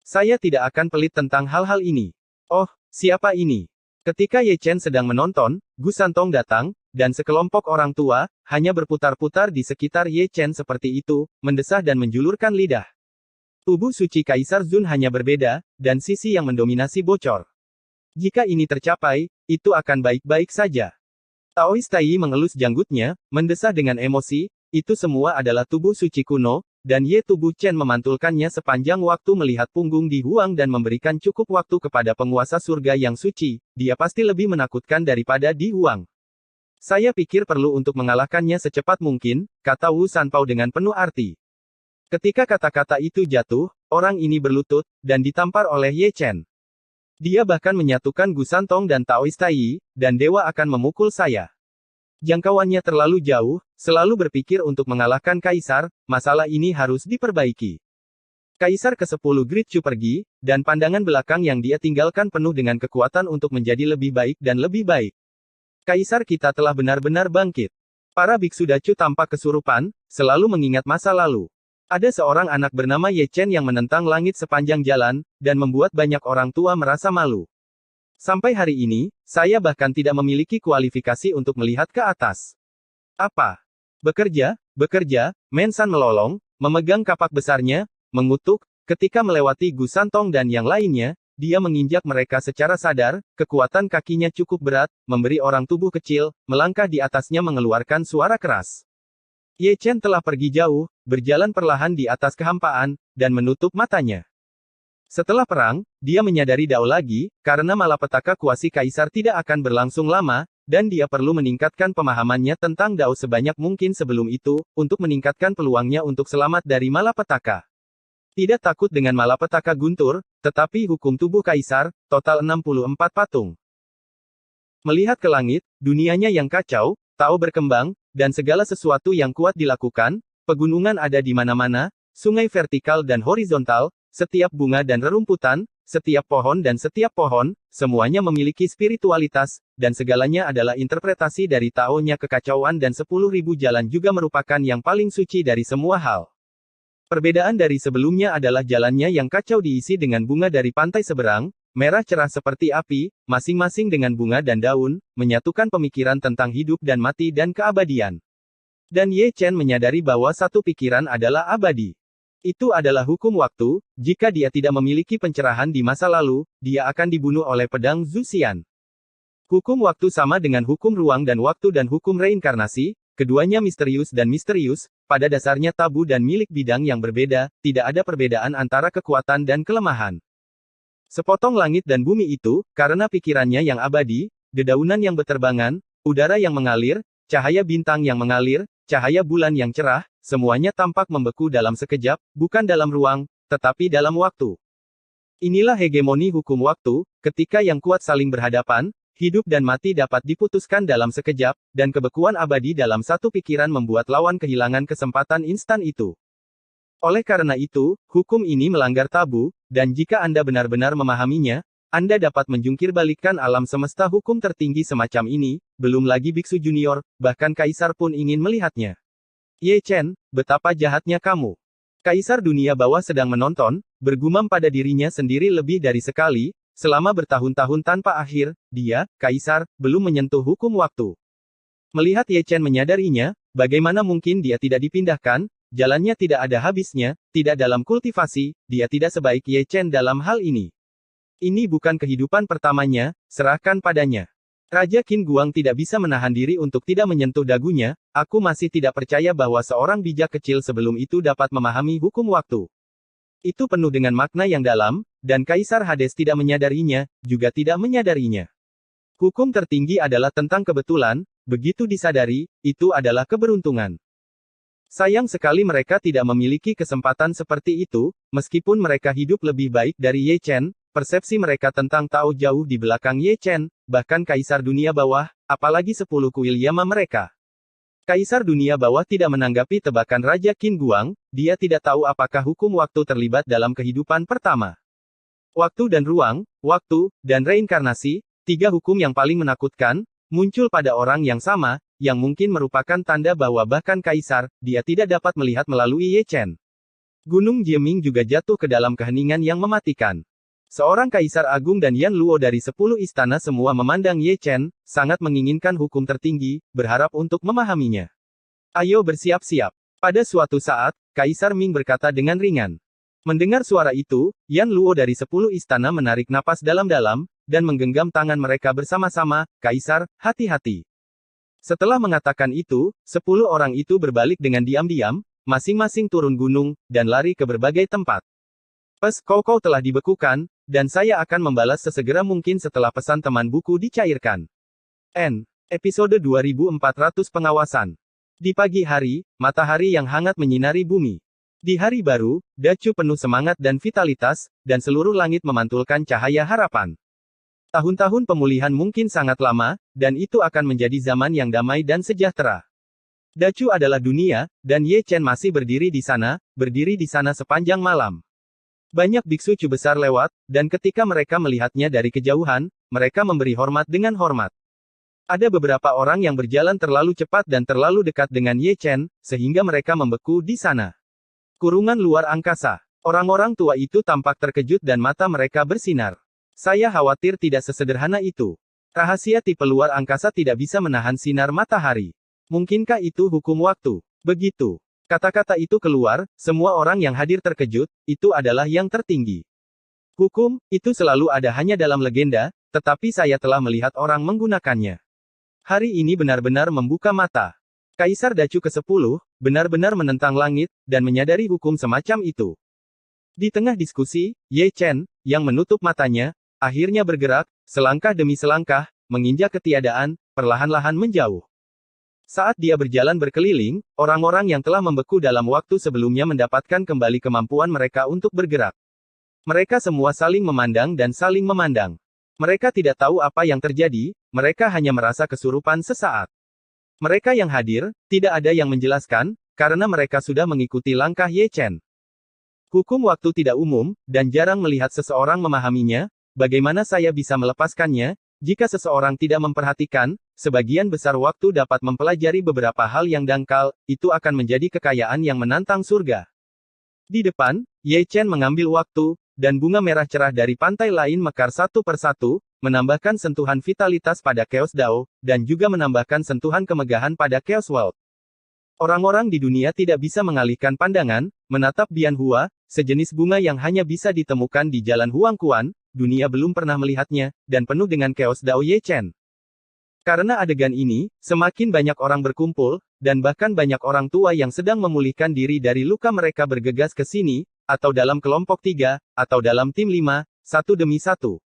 S2: Saya tidak akan pelit tentang hal-hal ini. Oh, siapa ini? Ketika Ye Chen sedang menonton, Gu Santong datang, dan sekelompok orang tua, hanya berputar-putar di sekitar Ye Chen seperti itu, mendesah dan menjulurkan lidah. Tubuh suci Kaisar Zun hanya berbeda, dan sisi yang mendominasi bocor. Jika ini tercapai, itu akan baik-baik saja. Taois Tai mengelus janggutnya, mendesah dengan emosi. Itu semua adalah tubuh suci kuno, dan Ye tubuh Chen memantulkannya sepanjang waktu melihat punggung Di Huang dan memberikan cukup waktu kepada penguasa surga yang suci. Dia pasti lebih menakutkan daripada Di Huang. Saya pikir perlu untuk mengalahkannya secepat mungkin, kata Wu Sanpao dengan penuh arti. Ketika kata-kata itu jatuh, orang ini berlutut, dan ditampar oleh Ye Chen. Dia bahkan menyatukan Gu Santong dan Taois Tai, dan dewa akan memukul saya. Jangkauannya terlalu jauh, selalu berpikir untuk mengalahkan Kaisar, masalah ini harus diperbaiki. Kaisar ke-10 Great Chu pergi, dan pandangan belakang yang dia tinggalkan penuh dengan kekuatan untuk menjadi lebih baik dan lebih baik. Kaisar kita telah benar-benar bangkit. Para biksu Dacu tampak kesurupan, selalu mengingat masa lalu. Ada seorang anak bernama Ye Chen yang menentang langit sepanjang jalan, dan membuat banyak orang tua merasa malu. Sampai hari ini, saya bahkan tidak memiliki kualifikasi untuk melihat ke atas. Apa? Bekerja, Mensan melolong, memegang kapak besarnya, mengutuk, ketika melewati Gu Santong dan yang lainnya, dia menginjak mereka secara sadar, kekuatan kakinya cukup berat, memberi orang tubuh kecil, melangkah di atasnya mengeluarkan suara keras. Ye Chen telah pergi jauh, berjalan perlahan di atas kehampaan, dan menutup matanya. Setelah perang, dia menyadari Dao lagi, karena malapetaka kuasi Kaisar tidak akan berlangsung lama, dan dia perlu meningkatkan pemahamannya tentang Dao sebanyak mungkin sebelum itu, untuk meningkatkan peluangnya untuk selamat dari malapetaka. Tidak takut dengan malapetaka guntur, tetapi hukum tubuh Kaisar, total 64 patung. Melihat ke langit, dunianya yang kacau, Tao berkembang, dan segala sesuatu yang kuat dilakukan, pegunungan ada di mana-mana, sungai vertikal dan horizontal, setiap bunga dan rerumputan, setiap pohon dan setiap pohon, semuanya memiliki spiritualitas, dan segalanya adalah interpretasi dari Tao-nya kekacauan dan 10.000 jalan juga merupakan yang paling suci dari semua hal. Perbedaan dari sebelumnya adalah jalannya yang kacau diisi dengan bunga dari pantai seberang, merah cerah seperti api, masing-masing dengan bunga dan daun, menyatukan pemikiran tentang hidup dan mati dan keabadian. Dan Ye Chen menyadari bahwa satu pikiran adalah abadi. Itu adalah hukum waktu, jika dia tidak memiliki pencerahan di masa lalu, dia akan dibunuh oleh pedang Zuxian. Hukum waktu sama dengan hukum ruang dan waktu dan hukum reinkarnasi, keduanya misterius dan misterius, pada dasarnya tabu dan milik bidang yang berbeda, tidak ada perbedaan antara kekuatan dan kelemahan. Sepotong langit dan bumi itu, karena pikirannya yang abadi, dedaunan yang berterbangan, udara yang mengalir, cahaya bintang yang mengalir, cahaya bulan yang cerah, semuanya tampak membeku dalam sekejap, bukan dalam ruang, tetapi dalam waktu. Inilah hegemoni hukum waktu, ketika yang kuat saling berhadapan, hidup dan mati dapat diputuskan dalam sekejap, dan kebekuan abadi dalam satu pikiran membuat lawan kehilangan kesempatan instan itu. Oleh karena itu, hukum ini melanggar tabu, dan jika Anda benar-benar memahaminya, Anda dapat menjungkirbalikkan alam semesta. Hukum tertinggi semacam ini, belum lagi biksu junior, bahkan kaisar pun ingin melihatnya. Ye Chen, betapa jahatnya kamu. Kaisar dunia bawah sedang menonton, bergumam pada dirinya sendiri lebih dari sekali, selama bertahun-tahun tanpa akhir, dia, kaisar, belum menyentuh hukum waktu. Melihat Ye Chen menyadarinya, bagaimana mungkin dia tidak dipindahkan, jalannya tidak ada habisnya, tidak dalam kultivasi, dia tidak sebaik Ye Chen dalam hal ini. Ini bukan kehidupan pertamanya, serahkan padanya. Raja Qin Guang tidak bisa menahan diri untuk tidak menyentuh dagunya, aku masih tidak percaya bahwa seorang bijak kecil sebelum itu dapat memahami hukum waktu. Itu penuh dengan makna yang dalam, dan Kaisar Hades tidak menyadarinya, juga tidak menyadarinya. Hukum tertinggi adalah tentang kebetulan, begitu disadari, itu adalah keberuntungan. Sayang sekali mereka tidak memiliki kesempatan seperti itu, meskipun mereka hidup lebih baik dari Ye Chen. Persepsi mereka tentang Tao jauh di belakang Ye Chen, bahkan Kaisar Dunia Bawah, apalagi 10 kuil Yama mereka. Kaisar Dunia Bawah tidak menanggapi tebakan Raja Qin Guang, dia tidak tahu apakah hukum waktu terlibat dalam kehidupan pertama. Waktu dan ruang, waktu, dan reinkarnasi, tiga hukum yang paling menakutkan, muncul pada orang yang sama, yang mungkin merupakan tanda bahwa bahkan Kaisar, dia tidak dapat melihat melalui Ye Chen. Gunung Jieming juga jatuh ke dalam keheningan yang mematikan. Seorang Kaisar Agung dan Yan Luo dari 10 istana semua memandang Ye Chen, sangat menginginkan hukum tertinggi, berharap untuk memahaminya. Ayo bersiap-siap. Pada suatu saat, Kaisar Ming berkata dengan ringan. Mendengar suara itu, Yan Luo dari 10 istana menarik napas dalam-dalam, dan menggenggam tangan mereka bersama-sama, Kaisar, hati-hati. Setelah mengatakan itu, 10 orang itu berbalik dengan diam-diam, masing-masing turun gunung, dan lari ke berbagai tempat. Kau telah dibekukan, dan saya akan membalas sesegera mungkin setelah pesan teman buku dicairkan. Episode 2400 Pengawasan. Di pagi hari, matahari yang hangat menyinari bumi. Di hari baru, Dacu penuh semangat dan vitalitas, dan seluruh langit memantulkan cahaya harapan. Tahun-tahun pemulihan mungkin sangat lama, dan itu akan menjadi zaman yang damai dan sejahtera. Dacu adalah dunia, dan Ye Chen masih berdiri di sana sepanjang malam. Banyak biksu cu besar lewat, dan ketika mereka melihatnya dari kejauhan, mereka memberi hormat dengan hormat. Ada beberapa orang yang berjalan terlalu cepat dan terlalu dekat dengan Ye Chen, sehingga mereka membeku di sana. Kurungan luar angkasa. Orang-orang tua itu tampak terkejut dan mata mereka bersinar. Saya khawatir tidak sesederhana itu. Rahasia tipe luar angkasa tidak bisa menahan sinar matahari. Mungkinkah itu hukum waktu? Begitu kata-kata itu keluar, semua orang yang hadir terkejut, itu adalah yang tertinggi. Hukum, itu selalu ada hanya dalam legenda, tetapi saya telah melihat orang menggunakannya. Hari ini benar-benar membuka mata. Kaisar Dacu ke-10, benar-benar menentang langit, dan menyadari hukum semacam itu. Di tengah diskusi, Ye Chen, yang menutup matanya, akhirnya bergerak, selangkah demi selangkah, menginjak ketiadaan, perlahan-lahan menjauh. Saat dia berjalan berkeliling, orang-orang yang telah membeku dalam waktu sebelumnya mendapatkan kembali kemampuan mereka untuk bergerak. Mereka semua saling memandang dan saling memandang. Mereka tidak tahu apa yang terjadi, mereka hanya merasa kesurupan sesaat. Mereka yang hadir, tidak ada yang menjelaskan, karena mereka sudah mengikuti langkah Ye Chen. Hukum waktu tidak umum, dan jarang melihat seseorang memahaminya, bagaimana saya bisa melepaskannya? Jika seseorang tidak memperhatikan, sebagian besar waktu dapat mempelajari beberapa hal yang dangkal, itu akan menjadi kekayaan yang menantang surga. Di depan, Ye Chen mengambil waktu, dan bunga merah cerah dari pantai lain mekar satu persatu, menambahkan sentuhan vitalitas pada Chaos Dao, dan juga menambahkan sentuhan kemegahan pada Chaos World. Orang-orang di dunia tidak bisa mengalihkan pandangan, menatap Bian Hua, sejenis bunga yang hanya bisa ditemukan di jalan Huangquan. Dunia belum pernah melihatnya, dan penuh dengan Chaos Dao Ye Chen. Karena adegan ini, semakin banyak orang berkumpul, dan bahkan banyak orang tua yang sedang memulihkan diri dari luka mereka bergegas ke sini, atau dalam kelompok 3, atau dalam tim 5, satu demi satu.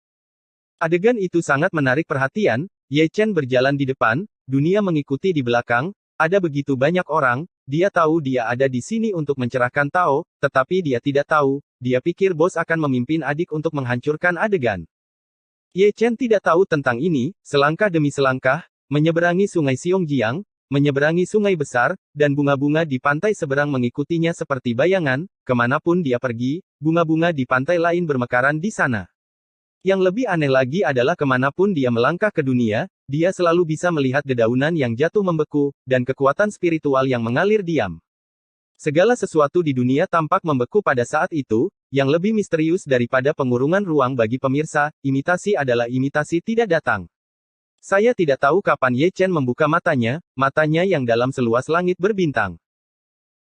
S2: Adegan itu sangat menarik perhatian, Ye Chen berjalan di depan, dunia mengikuti di belakang, ada begitu banyak orang, dia tahu dia ada di sini untuk mencerahkan Tao, tetapi dia tidak tahu, dia pikir bos akan memimpin adik untuk menghancurkan adegan. Ye Chen tidak tahu tentang ini, selangkah demi selangkah, menyeberangi sungai Xiongjiang, menyeberangi sungai besar, dan bunga-bunga di pantai seberang mengikutinya seperti bayangan, kemanapun dia pergi, bunga-bunga di pantai lain bermekaran di sana. Yang lebih aneh lagi adalah kemanapun dia melangkah ke dunia, dia selalu bisa melihat dedaunan yang jatuh membeku, dan kekuatan spiritual yang mengalir diam. Segala sesuatu di dunia tampak membeku pada saat itu, yang lebih misterius daripada pengurungan ruang bagi pemirsa, imitasi adalah imitasi tidak datang. Saya tidak tahu kapan Ye Chen membuka matanya yang dalam seluas langit berbintang.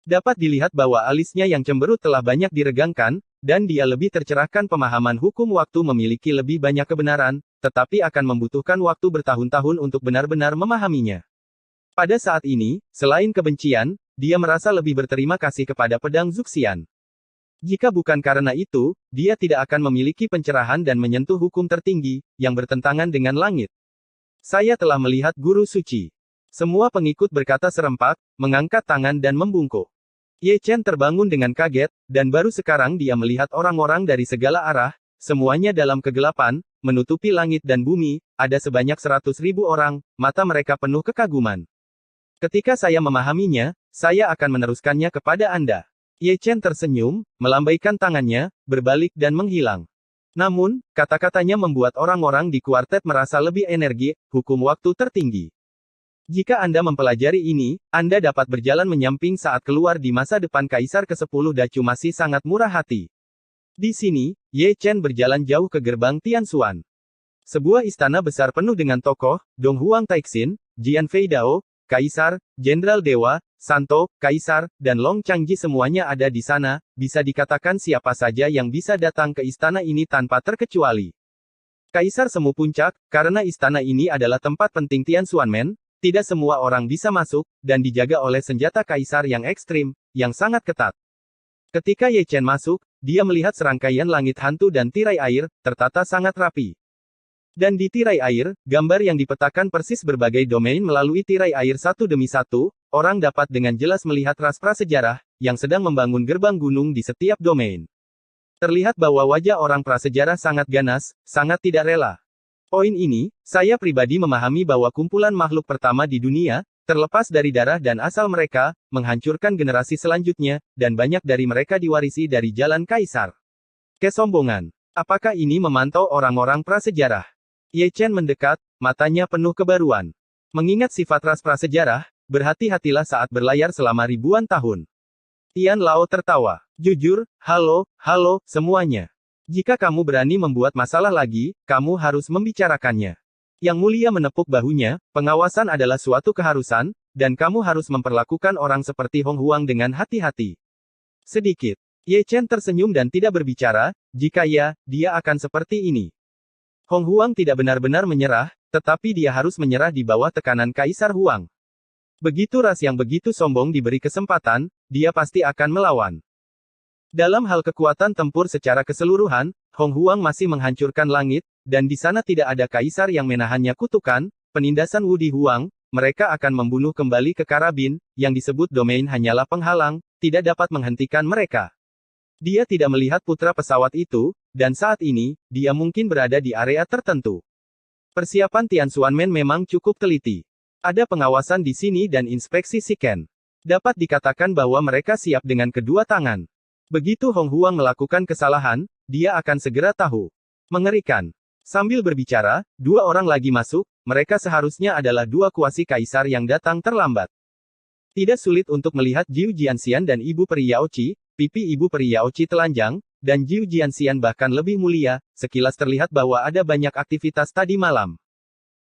S2: Dapat dilihat bahwa alisnya yang cemberut telah banyak diregangkan, dan dia lebih tercerahkan pemahaman hukum waktu memiliki lebih banyak kebenaran, tetapi akan membutuhkan waktu bertahun-tahun untuk benar-benar memahaminya. Pada saat ini, selain kebencian, dia merasa lebih berterima kasih kepada pedang Zuxian. Jika bukan karena itu, dia tidak akan memiliki pencerahan dan menyentuh hukum tertinggi, yang bertentangan dengan langit. Saya telah melihat guru suci. Semua pengikut berkata serempak, mengangkat tangan dan membungkuk. Ye Chen terbangun dengan kaget, dan baru sekarang dia melihat orang-orang dari segala arah, semuanya dalam kegelapan, menutupi langit dan bumi, ada sebanyak 100.000 orang, mata mereka penuh kekaguman. Ketika saya memahaminya, saya akan meneruskannya kepada Anda. Ye Chen tersenyum, melambaikan tangannya, berbalik dan menghilang. Namun, kata-katanya membuat orang-orang di kuartet merasa lebih energi, hukum waktu tertinggi. Jika Anda mempelajari ini, Anda dapat berjalan menyamping saat keluar di masa depan Kaisar ke-10 Dacu masih sangat murah hati. Di sini, Ye Chen berjalan jauh ke gerbang Tianxuan. Sebuah istana besar penuh dengan tokoh, Dong Huang Taixin, Jian Feidao, Kaisar, Jenderal Dewa, Santo, Kaisar, dan Long Changji semuanya ada di sana, bisa dikatakan siapa saja yang bisa datang ke istana ini tanpa terkecuali. Kaisar Semu Puncak, karena istana ini adalah tempat penting Tianxuanmen, tidak semua orang bisa masuk, dan dijaga oleh senjata kaisar yang ekstrim, yang sangat ketat. Ketika Ye Chen masuk, dia melihat serangkaian langit hantu dan tirai air, tertata sangat rapi. Dan di tirai air, gambar yang dipetakan persis berbagai domain melalui tirai air satu demi satu, orang dapat dengan jelas melihat ras prasejarah, yang sedang membangun gerbang gunung di setiap domain. Terlihat bahwa wajah orang prasejarah sangat ganas, sangat tidak rela. Poin ini, saya pribadi memahami bahwa kumpulan makhluk pertama di dunia, terlepas dari darah dan asal mereka, menghancurkan generasi selanjutnya, dan banyak dari mereka diwarisi dari jalan kaisar. Kesombongan. Apakah ini memantau orang-orang prasejarah? Ye Chen mendekat, matanya penuh kebaruan. Mengingat sifat ras prasejarah, berhati-hatilah saat berlayar selama ribuan tahun. Tian Lao tertawa. Jujur, halo, semuanya. Jika kamu berani membuat masalah lagi, kamu harus membicarakannya. Yang Mulia menepuk bahunya, pengawasan adalah suatu keharusan, dan kamu harus memperlakukan orang seperti Hong Huang dengan hati-hati. Sedikit. Ye Chen tersenyum dan tidak berbicara, jika ya, dia akan seperti ini. Hong Huang tidak benar-benar menyerah, tetapi dia harus menyerah di bawah tekanan Kaisar Huang. Begitu ras yang begitu sombong diberi kesempatan, dia pasti akan melawan. Dalam hal kekuatan tempur secara keseluruhan, Hong Huang masih menghancurkan langit, dan di sana tidak ada kaisar yang menahannya kutukan, penindasan Wudi Huang, mereka akan membunuh kembali ke karabin, yang disebut domain hanyalah penghalang, tidak dapat menghentikan mereka. Dia tidak melihat putra pesawat itu, dan saat ini, dia mungkin berada di area tertentu. Persiapan Tianxuanmen memang cukup teliti. Ada pengawasan di sini dan inspeksi Shiken. Dapat dikatakan bahwa mereka siap dengan kedua tangan. Begitu Hong Huang melakukan kesalahan, dia akan segera tahu. Mengerikan. Sambil berbicara, dua orang lagi masuk, mereka seharusnya adalah dua kuasi kaisar yang datang terlambat. Tidak sulit untuk melihat Jiu Jianxian dan Ibu Peri Yaoqi, pipi Ibu Peri Yaoqi telanjang, dan Jiu Jianxian bahkan lebih mulia, sekilas terlihat bahwa ada banyak aktivitas tadi malam.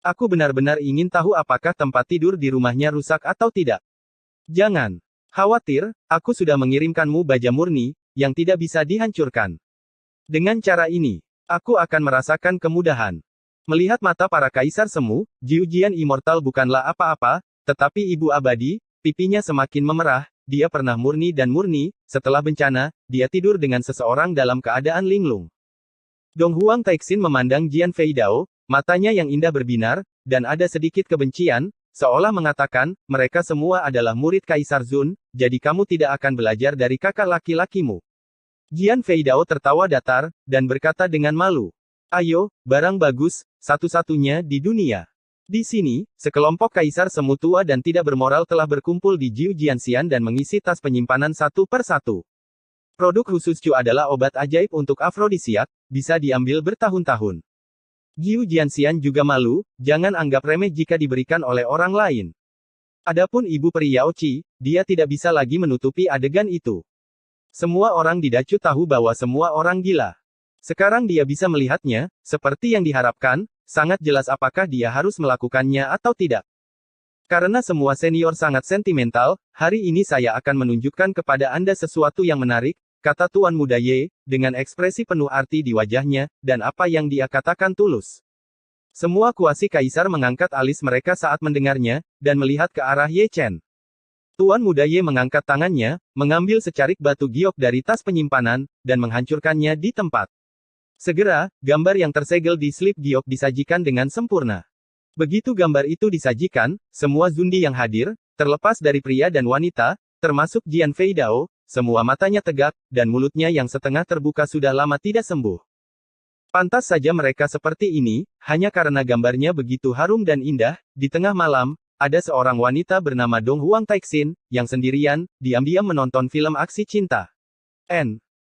S2: Aku benar-benar ingin tahu apakah tempat tidur di rumahnya rusak atau tidak. Jangan khawatir, aku sudah mengirimkanmu baja murni, yang tidak bisa dihancurkan. Dengan cara ini, aku akan merasakan kemudahan. Melihat mata para kaisar semu, Jiu Jian Immortal bukanlah apa-apa, tetapi ibu abadi, pipinya semakin memerah, dia pernah murni dan murni, setelah bencana, dia tidur dengan seseorang dalam keadaan linglung. Dong Huang Taixin memandang Jian Feidao, matanya yang indah berbinar, dan ada sedikit kebencian, seolah mengatakan, mereka semua adalah murid Kaisar Zun, jadi kamu tidak akan belajar dari kakak laki-lakimu. Jian Feidao tertawa datar, dan berkata dengan malu. Ayo, barang bagus, satu-satunya di dunia. Di sini, sekelompok kaisar semu tua dan tidak bermoral telah berkumpul di Jiu Jianxian dan mengisi tas penyimpanan satu per satu. Produk khusus Chu adalah obat ajaib untuk afrodisiak, bisa diambil bertahun-tahun. Jiu Jianxian juga malu, jangan anggap remeh jika diberikan oleh orang lain. Adapun ibu peri Yao Qi, dia tidak bisa lagi menutupi adegan itu. Semua orang di Dacu tahu bahwa semua orang gila. Sekarang dia bisa melihatnya, seperti yang diharapkan, sangat jelas apakah dia harus melakukannya atau tidak. Karena semua senior sangat sentimental, hari ini saya akan menunjukkan kepada Anda sesuatu yang menarik, kata Tuan Muda Ye, dengan ekspresi penuh arti di wajahnya, dan apa yang dia katakan tulus. Semua kuasi kaisar mengangkat alis mereka saat mendengarnya, dan melihat ke arah Ye Chen. Tuan Muda Ye mengangkat tangannya, mengambil secarik batu giok dari tas penyimpanan, dan menghancurkannya di tempat. Segera, gambar yang tersegel di slip giok disajikan dengan sempurna. Begitu gambar itu disajikan, semua Zundi yang hadir, terlepas dari pria dan wanita, termasuk Jian Feidao, semua matanya tegak, dan mulutnya yang setengah terbuka sudah lama tidak sembuh. Pantas saja mereka seperti ini, hanya karena gambarnya begitu harum dan indah. Di tengah malam, ada seorang wanita bernama Dong Huang Taixin, yang sendirian, diam-diam menonton film aksi cinta.